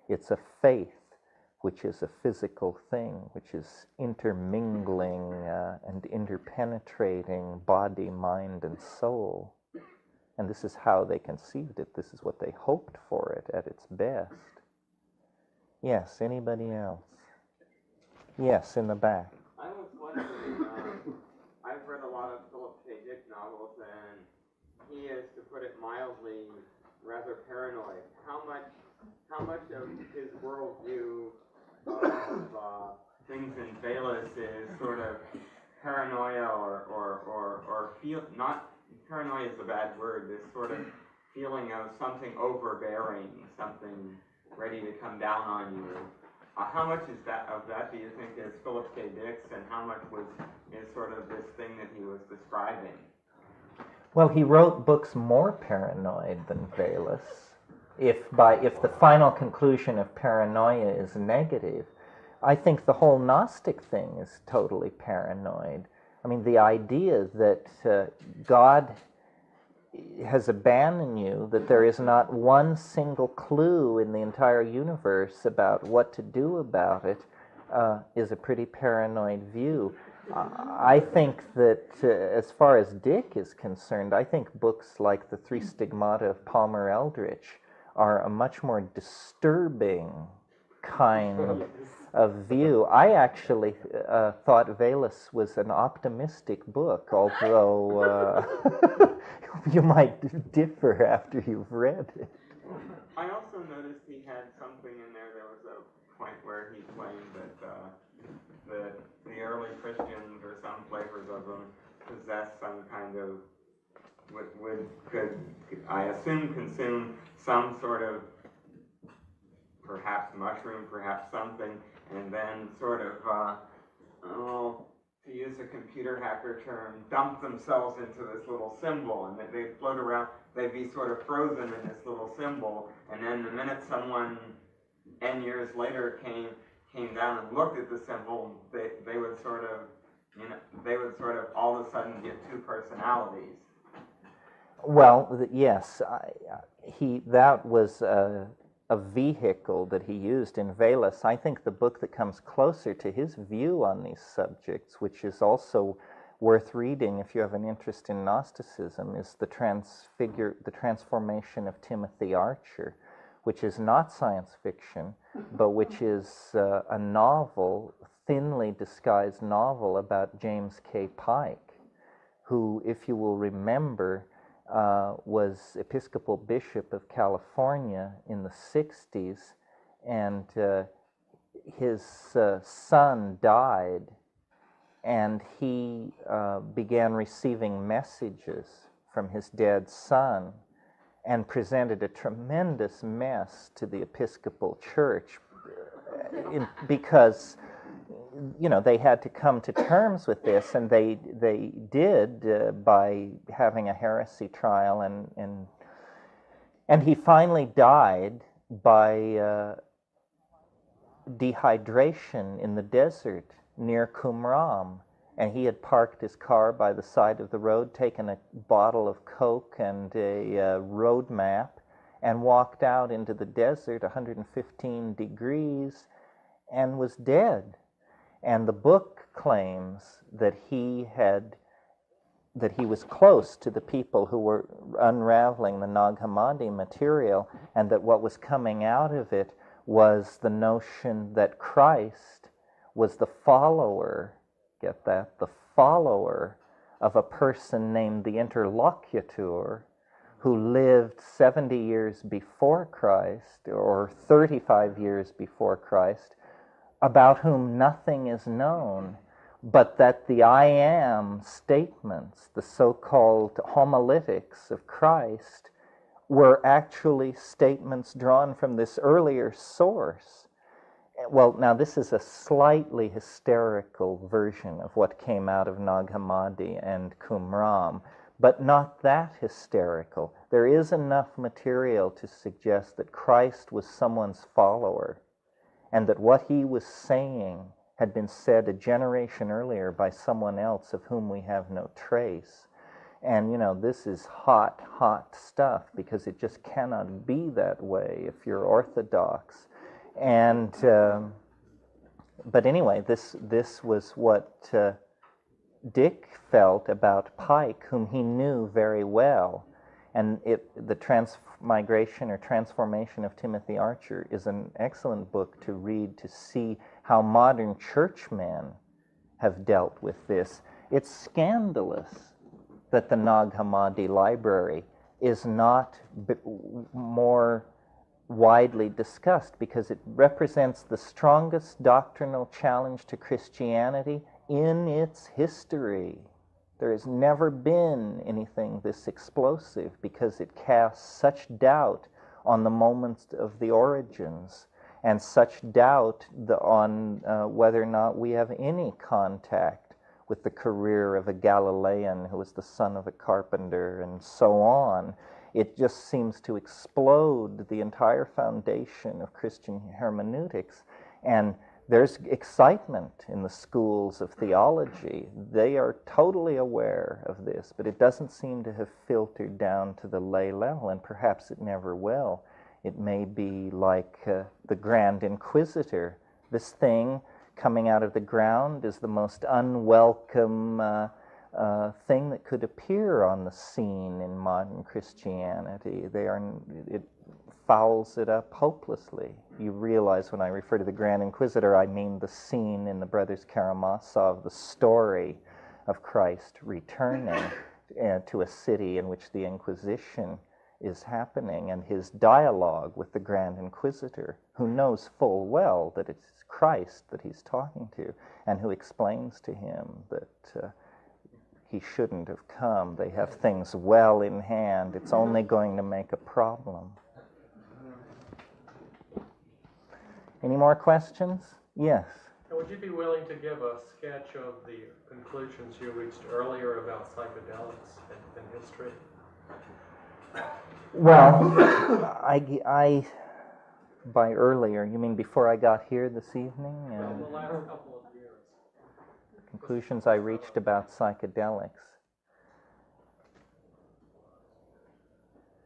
It's a faith, which is a physical thing, which is intermingling and interpenetrating body, mind, and soul. And this is how they conceived it. This is what they hoped for it at its best. Yes, anybody else? Yes, in the back. I was wondering, I've read a lot of Philip K. Dick novels, and he is, to put it mildly, rather paranoid. How much of his worldview of things in Velas is sort of paranoia or feel, not, paranoia is a bad word, this sort of feeling of something overbearing, something ready to come down on you. How much is of that do you think is Philip K. Dick's, and how much is sort of this thing that he was describing? Well, he wrote books more paranoid than Velas. If the final conclusion of paranoia is negative, I think the whole Gnostic thing is totally paranoid. I mean, the idea that God has abandoned you, that there is not one single clue in the entire universe about what to do about it, is a pretty paranoid view. I think that as far as Dick is concerned, I think books like The Three Stigmata of Palmer Eldritch are a much more disturbing kind of view. I actually thought Velas was an optimistic book, although you might differ after you've read it. I also noticed he had something in there. There was a point where he claimed that the early Christians, or some flavors of them, possessed some kind of could I assume consume some sort of perhaps mushroom, perhaps something, and then sort of to use a computer hacker term, dump themselves into this little symbol, and they'd float around, they'd be sort of frozen in this little symbol, and then the minute someone N years later came down and looked at the symbol, they would sort of all of a sudden get two personalities. Well, yes, that was a vehicle that he used in Velas. I think the book that comes closer to his view on these subjects, which is also worth reading if you have an interest in Gnosticism, is the Transformation of Timothy Archer, which is not science fiction, but which is a novel, thinly disguised novel about James K. Pike, who, if you will remember, was Episcopal Bishop of California in the 60s, and his son died, and he began receiving messages from his dead son and presented a tremendous mess to the Episcopal Church because they had to come to terms with this, and they did by having a heresy trial, and he finally died by dehydration in the desert near Qumran, and he had parked his car by the side of the road, taken a bottle of Coke and a road map, and walked out into the desert, 115 degrees, and was dead. And the book claims that he was close to the people who were unraveling the Nag Hammadi material, and that what was coming out of it was the notion that Christ was the follower, get that, the follower of a person named the interlocutor who lived 70 years before Christ or 35 years before Christ, about whom nothing is known, but that the I am statements, the so-called homiletics of Christ, were actually statements drawn from this earlier source. Well, now this is a slightly hysterical version of what came out of Nag Hammadi and Qumran, but not that hysterical. There is enough material to suggest that Christ was someone's follower, and that what he was saying had been said a generation earlier by someone else of whom we have no trace. And, you know, this is hot, hot stuff, because it just cannot be that way if you're Orthodox. And, but anyway, this was what Dick felt about Pike, whom he knew very well. And the Transmigration or Transformation of Timothy Archer is an excellent book to read to see how modern churchmen have dealt with this. It's scandalous that the Nag Hammadi library is not more widely discussed, because it represents the strongest doctrinal challenge to Christianity in its history. There has never been anything this explosive, because it casts such doubt on the moments of the origins, and such doubt on whether or not we have any contact with the career of a Galilean who was the son of a carpenter, and so on. It just seems to explode the entire foundation of Christian hermeneutics. And there's excitement in the schools of theology. They are totally aware of this, but it doesn't seem to have filtered down to the lay level, and perhaps it never will. It may be like the Grand Inquisitor. This thing coming out of the ground is the most unwelcome thing that could appear on the scene in modern Christianity. It fouls it up hopelessly. You realize when I refer to the Grand Inquisitor, I mean the scene in the Brothers Karamazov, the story of Christ returning to a city in which the Inquisition is happening, and his dialogue with the Grand Inquisitor, who knows full well that it's Christ that he's talking to, and who explains to him that he shouldn't have come. They have things well in hand. It's only going to make a problem. Any more questions? Yes. Would you be willing to give a sketch of the conclusions you reached earlier about psychedelics and history? Well, I by earlier, you mean before I got here this evening? Well, the last couple of years. Conclusions I reached about psychedelics.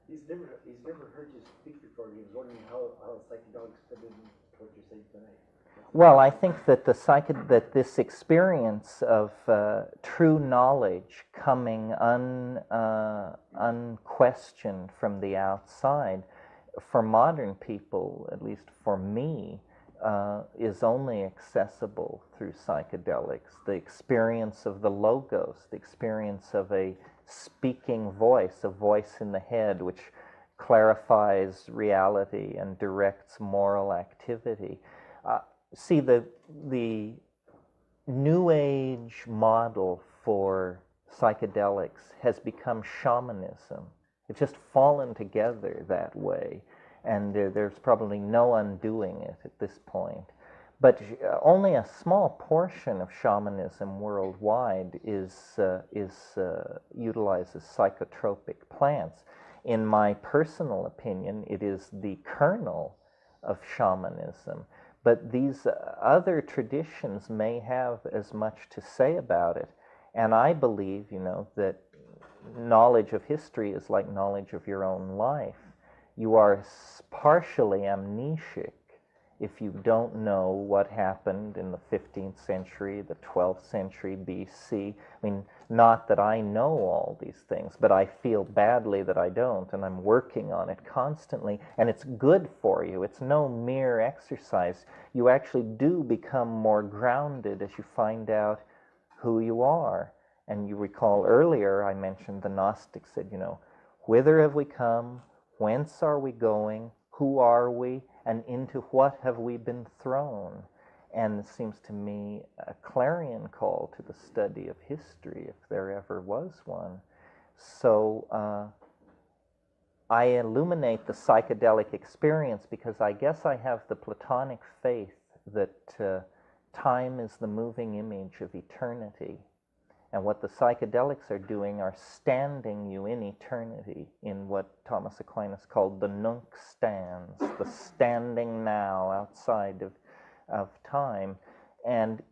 He's never heard you speak before. He was wondering how psychedelics fit in what you're saying tonight. Well, I think that that this experience of true knowledge coming unquestioned from the outside, for modern people, at least for me, is only accessible through psychedelics. The experience of the logos, the experience of a speaking voice, a voice in the head which clarifies reality and directs moral activity. See, the New Age model for psychedelics has become shamanism. It's just fallen together that way, and there's probably no undoing it at this point. But only a small portion of shamanism worldwide utilizes psychotropic plants. In my personal opinion, it is the kernel of shamanism. But these other traditions may have as much to say about it. And I believe, that knowledge of history is like knowledge of your own life. You are partially amnesic if you don't know what happened in the 15th century, the 12th century BC. I mean, not that I know all these things, but I feel badly that I don't, and I'm working on it constantly, and it's good for you. It's no mere exercise. You actually do become more grounded as you find out who you are. And you recall earlier I mentioned the Gnostics said, whither have we come? Whence are we going? Who are we? And into what have we been thrown? And it seems to me a clarion call to the study of history, if there ever was one. So I illuminate the psychedelic experience because I guess I have the Platonic faith that time is the moving image of eternity. And what the psychedelics are doing are standing you in eternity, in what Thomas Aquinas called the nunc stans, the standing now outside of time. And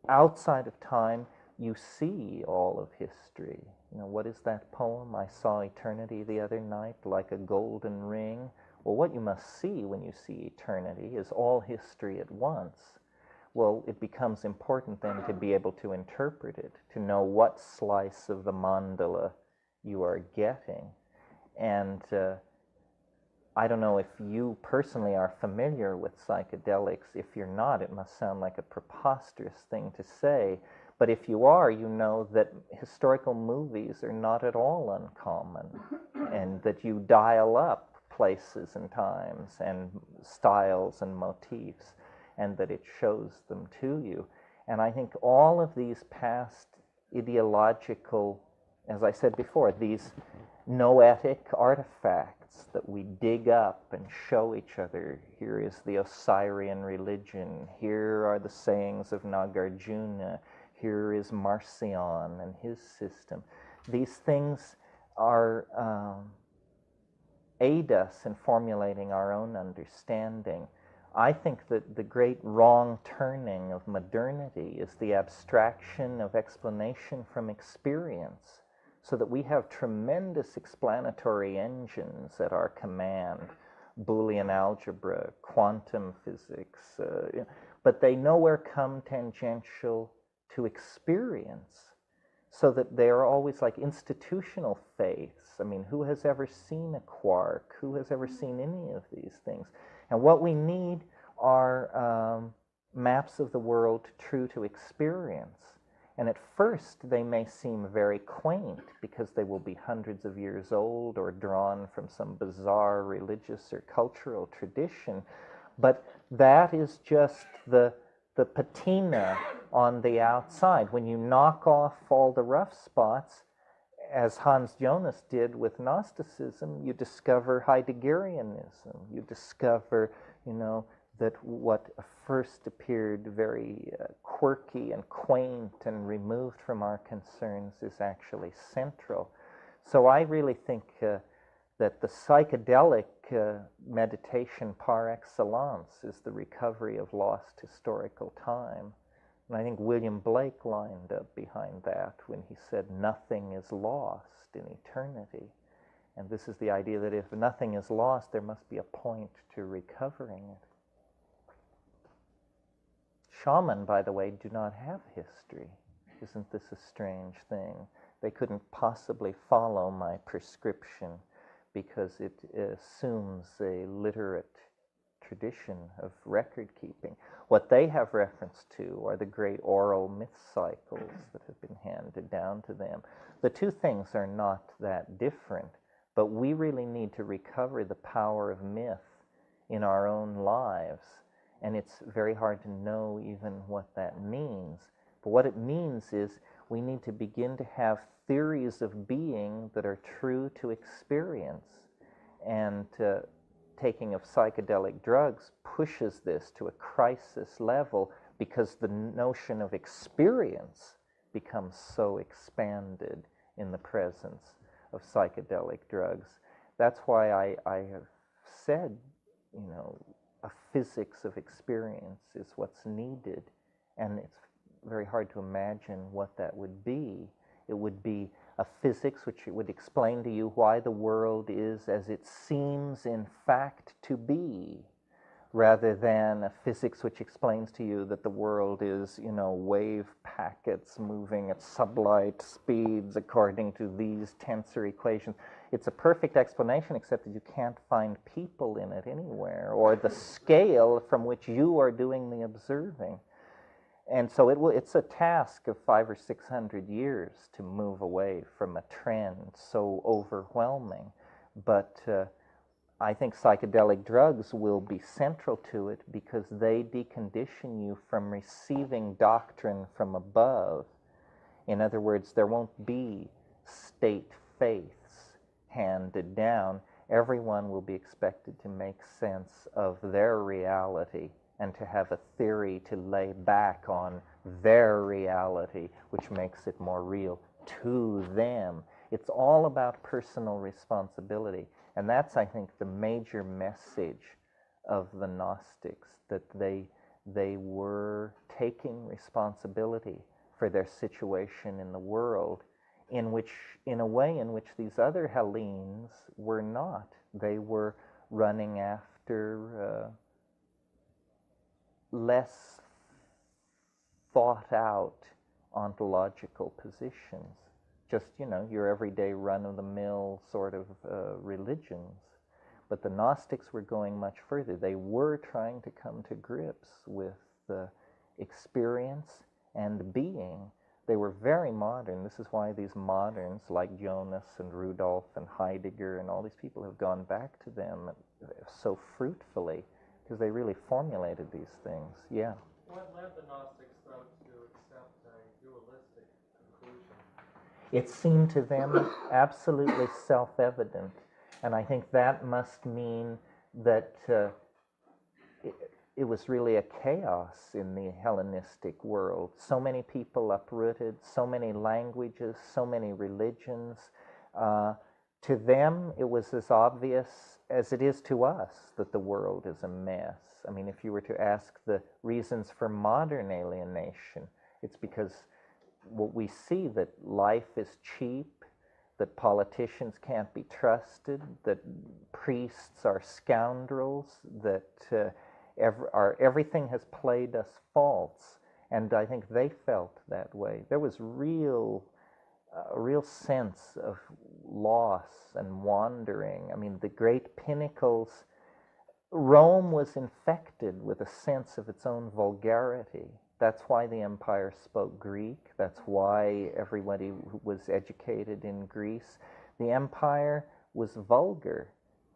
outside of time, you see all of history. What is that poem? I saw eternity the other night like a golden ring. Well, what you must see when you see eternity is all history at once. Well, it becomes important then to be able to interpret it, to know what slice of the mandala you are getting. And I don't know if you personally are familiar with psychedelics. If you're not, it must sound like a preposterous thing to say. But if you are, you know that historical movies are not at all uncommon, and that you dial up places and times and styles and motifs, and that it shows them to you. And I think all of these past ideological, as I said before, these noetic artifacts that we dig up and show each other. Here is the Osirian religion. Here are the sayings of Nagarjuna. Here is Marcion and his system. These things are aid us in formulating our own understanding. I think that the great wrong turning of modernity is the abstraction of explanation from experience, so that we have tremendous explanatory engines at our command, Boolean algebra, quantum physics, but they nowhere come tangential to experience, so that they are always like institutional faiths. I mean, who has ever seen a quark? Who has ever seen any of these things? And what we need are maps of the world true to experience. And at first, they may seem very quaint because they will be hundreds of years old or drawn from some bizarre religious or cultural tradition. But that is just the patina on the outside. When you knock off all the rough spots, as Hans Jonas did with Gnosticism, you discover Heideggerianism. You discover, that what first appeared very quirky and quaint and removed from our concerns is actually central. So I really think that the psychedelic meditation par excellence is the recovery of lost historical time. And I think William Blake lined up behind that when he said, nothing is lost in eternity. And this is the idea that if nothing is lost, there must be a point to recovering it. Shaman, by the way, do not have history. Isn't this a strange thing? They couldn't possibly follow my prescription because it assumes a literate tradition of record keeping. What they have reference to are the great oral myth cycles that have been handed down to them. The two things are not that different, but we really need to recover the power of myth in our own lives. And it's very hard to know even what that means. But what it means is we need to begin to have theories of being that are true to experience. And taking of psychedelic drugs pushes this to a crisis level because the notion of experience becomes so expanded in the presence of psychedelic drugs. That's why I have said, a physics of experience is what's needed, and it's very hard to imagine what that would be. It would be a physics which would explain to you why the world is as it seems in fact to be, rather than a physics which explains to you that the world is, wave packets moving at sublight speeds according to these tensor equations. It's a perfect explanation, except that you can't find people in it anywhere, or the scale from which you are doing the observing. And so it's a task of 500 or 600 years to move away from a trend so overwhelming. But I think psychedelic drugs will be central to it because they decondition you from receiving doctrine from above. In other words, there won't be state faiths handed down. Everyone will be expected to make sense of their reality and to have a theory to lay back on their reality, which makes it more real to them. It's all about personal responsibility. And that's, I think, the major message of the Gnostics, that they were taking responsibility for their situation in the world, in a way in which these other Hellenes were not. They were running after less thought out ontological positions. Just, your everyday run-of-the-mill sort of religions. But the Gnostics were going much further. They were trying to come to grips with experience and being. They were very modern. This is why these moderns like Jonas and Rudolf and Heidegger and all these people have gone back to them so fruitfully, because they really formulated these things. Yeah. What led the Gnostics, though, to accept a dualistic conclusion? It seemed to them absolutely self-evident. And I think that must mean that it was really a chaos in the Hellenistic world. So many people uprooted, so many languages, so many religions. To them, it was as obvious as it is to us that the world is a mess. I mean, if you were to ask the reasons for modern alienation, it's because what we see, that life is cheap, that politicians can't be trusted, that priests are scoundrels, that everything has played us false. And I think they felt that way. There was a real sense of loss and wandering. I mean, the great pinnacles, Rome was infected with a sense of its own vulgarity. That's why the empire spoke Greek. That's why everybody was educated in Greece. The empire was vulgar,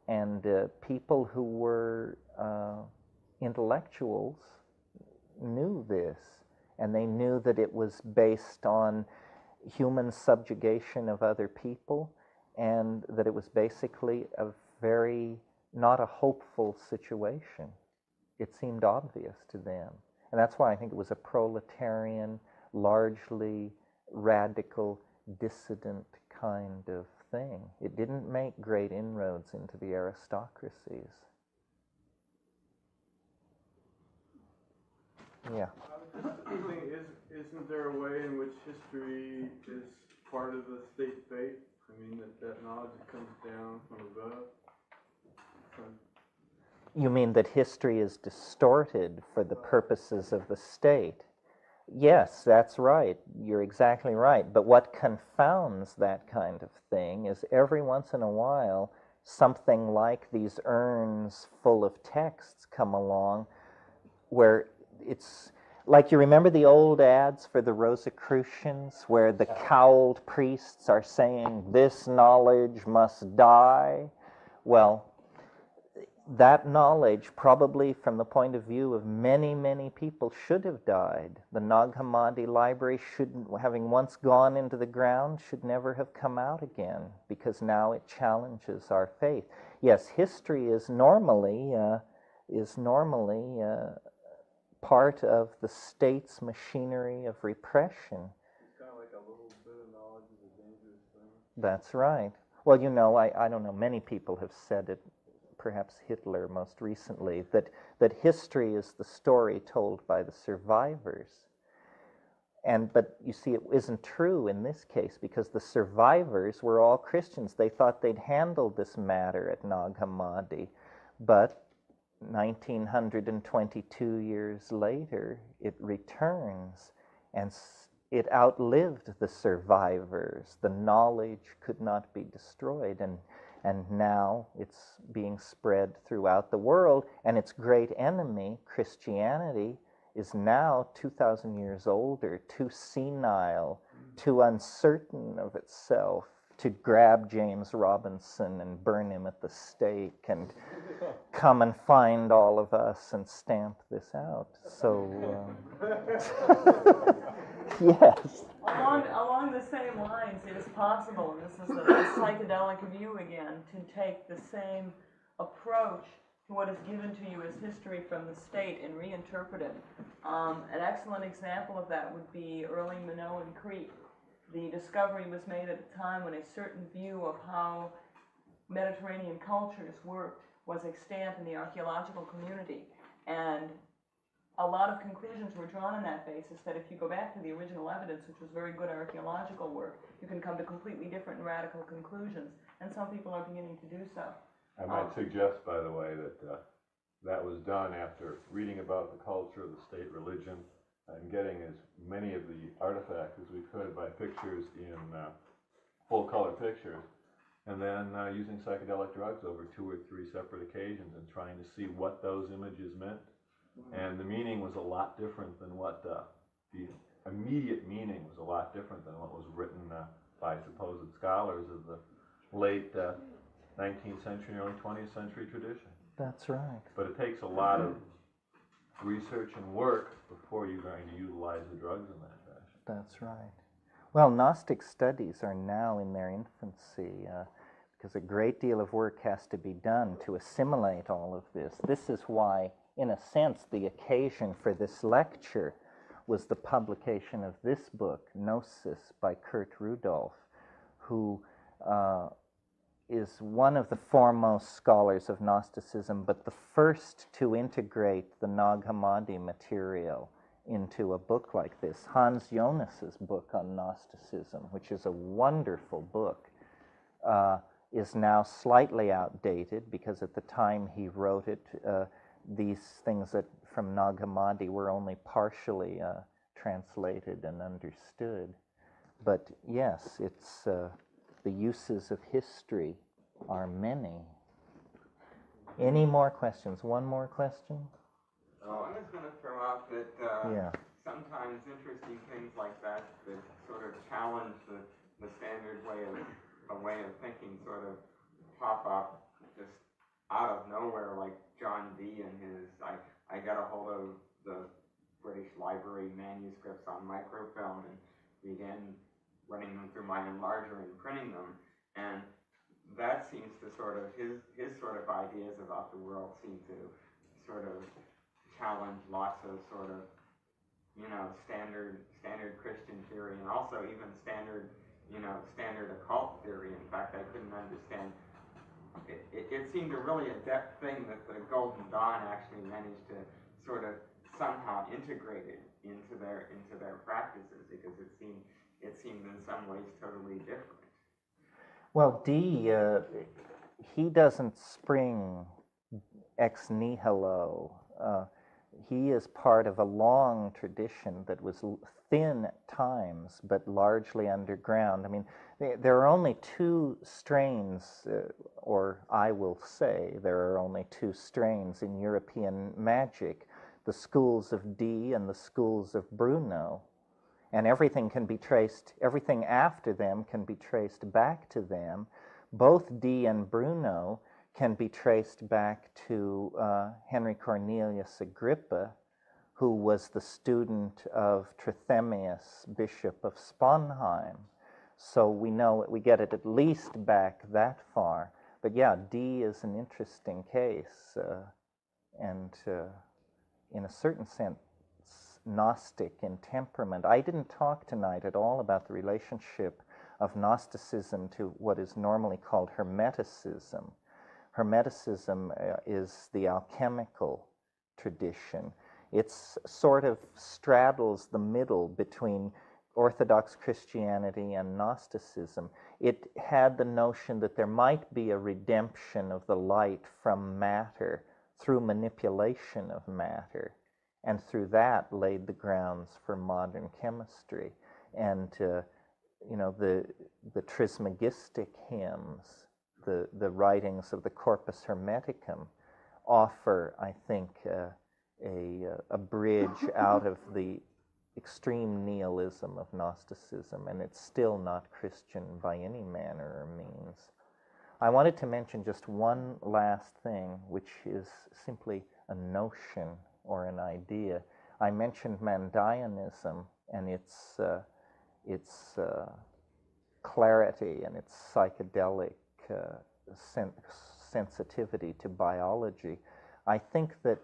and people who were intellectuals knew this, and they knew that it was based on human subjugation of other people, and that it was basically not a hopeful situation. It seemed obvious to them. And that's why I think it was a proletarian, largely radical, dissident kind of thing. It didn't make great inroads into the aristocracies. Yeah. Isn't there a way in which history is part of the state faith? I mean, that knowledge that comes down from above? You mean that history is distorted for the purposes of the state? Yes, that's right. You're exactly right. But what confounds that kind of thing is every once in a while, something like these urns full of texts come along where it's like, you remember the old ads for the Rosicrucians where the cowled priests are saying, "This knowledge must die"? Well, that knowledge, probably from the point of view of many, many people, should have died. The Nag Hammadi library, having once gone into the ground, should never have come out again, because now it challenges our faith. Yes, history is normally part of the state's machinery of repression. It's kind of like a little bit of knowledge is a dangerous thing. That's right. Well, I don't know, many people have said it, perhaps Hitler most recently, that history is the story told by the survivors. But you see, it isn't true in this case, because the survivors were all Christians. They thought they'd handled this matter at Nag Hammadi, but 1922 years later, it returns, and it outlived the survivors. The knowledge could not be destroyed, and now it's being spread throughout the world, and its great enemy, Christianity, is now 2,000 years older, too senile, too uncertain of itself to grab James Robinson and burn him at the stake and come and find all of us and stamp this out. So, yes. Along the same lines, it is possible, and this is the psychedelic view again, to take the same approach to what is given to you as history from the state and reinterpret it. An excellent example of that would be early Minoan Crete. The discovery was made at a time when a certain view of how Mediterranean cultures worked was extant in the archaeological community, and a lot of conclusions were drawn on that basis, that if you go back to the original evidence, which was very good archaeological work, you can come to completely different and radical conclusions, and some people are beginning to do so. I might suggest, by the way, that that was done after reading about the culture of the state religion and getting as many of the artifacts as we could by pictures in full-color pictures, and then using psychedelic drugs over 2 or 3 separate occasions and trying to see what those images meant. And the meaning was a lot different than what the immediate meaning was a lot different than what was written by supposed scholars of the late 19th century and early 20th century tradition. That's right. But it takes a lot of research and work before you're going to utilize the drugs in that fashion. That's right. Well, Gnostic studies are now in their infancy because a great deal of work has to be done to assimilate all of this. This is why, in a sense, the occasion for this lecture was the publication of this book, Gnosis, by Kurt Rudolph, who is one of the foremost scholars of Gnosticism, but the first to integrate the Nag Hammadi material into a book like this. Hans Jonas's book on Gnosticism, which is a wonderful book, is now slightly outdated because at the time he wrote it, these things that from Nag Hammadi were only partially translated and understood. But yes, it's the uses of history are many. Any more questions? One more question? Oh, I was going to throw out that sometimes interesting things like that sort of challenge the standard way of thinking sort of pop up just out of nowhere, like John Dee and his, I got a hold of the British Library manuscripts on microfilm and began running them through my enlarger and printing them, and that seems to sort of, his sort of ideas about the world seem to sort of challenge lots of sort of, standard Christian theory, and also even standard occult theory. In fact, I couldn't understand. It seemed a really adept thing that the Golden Dawn actually managed to sort of somehow integrate it into their practices, because it seemed in some ways totally different. Well, Dee, he doesn't spring ex nihilo. He is part of a long tradition that was thin at times, but largely underground. I mean, there are only 2 strains, or I will say there are only 2 strains in European magic, the schools of Dee and the schools of Bruno. And everything after them can be traced back to them. Both Dee and Bruno can be traced back to Henry Cornelius Agrippa, who was the student of Trithemius, Bishop of Sponheim. So we get it at least back that far. But yeah, Dee is an interesting case, and in a certain sense, Gnostic in temperament. I didn't talk tonight at all about the relationship of Gnosticism to what is normally called Hermeticism. Hermeticism is the alchemical tradition. It sort of straddles the middle between Orthodox Christianity and Gnosticism. It had the notion that there might be a redemption of the light from matter through manipulation of matter, and through that laid the grounds for modern chemistry. And the Trismegistic hymns, the writings of the Corpus Hermeticum, offer, I think, a bridge out of the extreme nihilism of Gnosticism, and it's still not Christian by any manner or means. I wanted to mention just one last thing, which is simply a notion or an idea. I mentioned Mandaeanism and its clarity and its psychedelic sensitivity to biology. I think that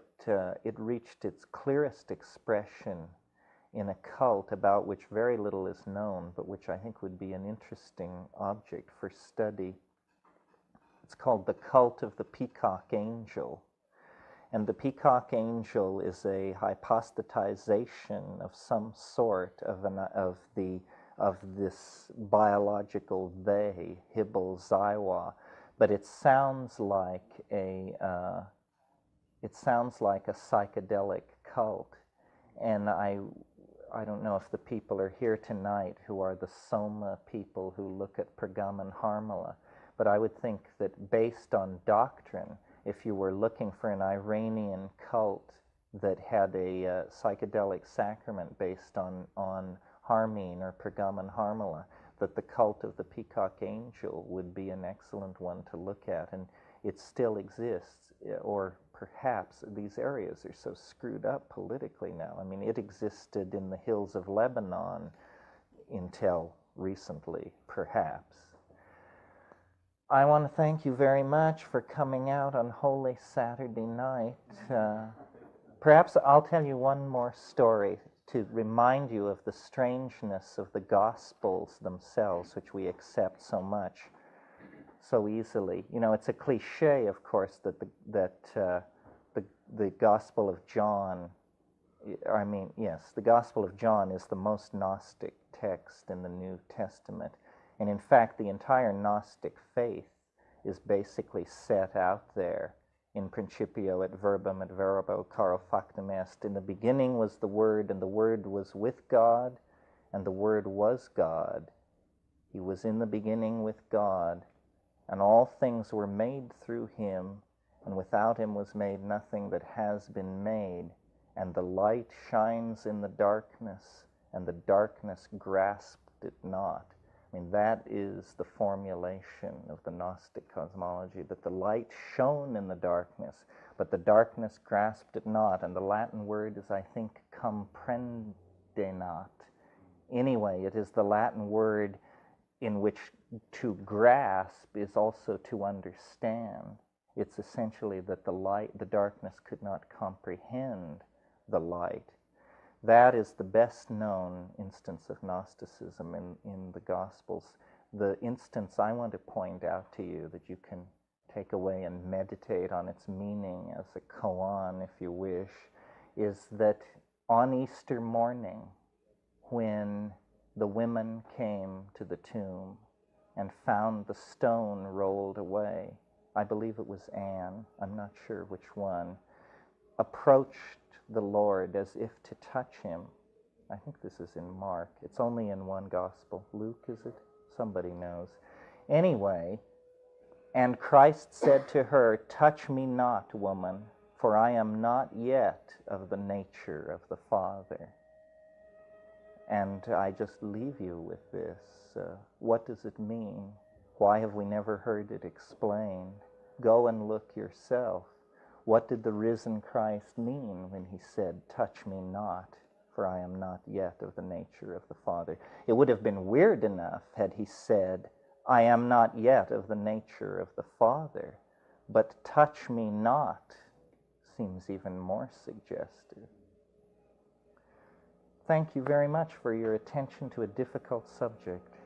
it reached its clearest expression in a cult about which very little is known, but which I think would be an interesting object for study. It's called the cult of the peacock angel. And the peacock angel is a hypostatization of some sort of this biological they, Hibble Zaiwa, but it sounds like a psychedelic cult. And I don't know if the people are here tonight who are the Soma people who look at Pergamon Harmala, but I would think that based on doctrine, if you were looking for an Iranian cult that had a psychedelic sacrament based on Harmine or Pergamon Harmala, that the cult of the peacock angel would be an excellent one to look at. And it still exists, or perhaps these areas are so screwed up politically now. I mean, it existed in the hills of Lebanon until recently, perhaps. I want to thank you very much for coming out on Holy Saturday night. Perhaps I'll tell you one more story to remind you of the strangeness of the Gospels themselves, which we accept so much, so easily. You know, it's a cliche, of course, that the Gospel of John, the Gospel of John is the most Gnostic text in the New Testament. And in fact, the entire Gnostic faith is basically set out there in principio et verbum et verbo caro factum est. In the beginning was the Word, and the Word was with God, and the Word was God. He was in the beginning with God, and all things were made through him, and without him was made nothing that has been made. And the light shines in the darkness, and the darkness grasped it not. I mean, that is the formulation of the Gnostic cosmology, that the light shone in the darkness, but the darkness grasped it not. And the Latin word is, I think, comprendenat. Anyway, it is the Latin word in which to grasp is also to understand. It's essentially that the darkness could not comprehend the light. That is the best known instance of Gnosticism in the Gospels. The instance I want to point out to you that you can take away and meditate on its meaning as a koan, if you wish, is that on Easter morning, when the women came to the tomb and found the stone rolled away, I believe it was Anne, I'm not sure which one, approached the Lord as if to touch him. I think this is in Mark. It's only in one gospel. Luke, is it? Somebody knows. Anyway, and Christ said to her, "Touch me not, woman, for I am not yet of the nature of the Father." And I just leave you with this. What does it mean? Why have we never heard it explained? Go and look yourself. What did the risen Christ mean when he said, "Touch me not, for I am not yet of the nature of the Father"? It would have been weird enough had he said, "I am not yet of the nature of the Father," but "touch me not" seems even more suggestive. Thank you very much for your attention to a difficult subject.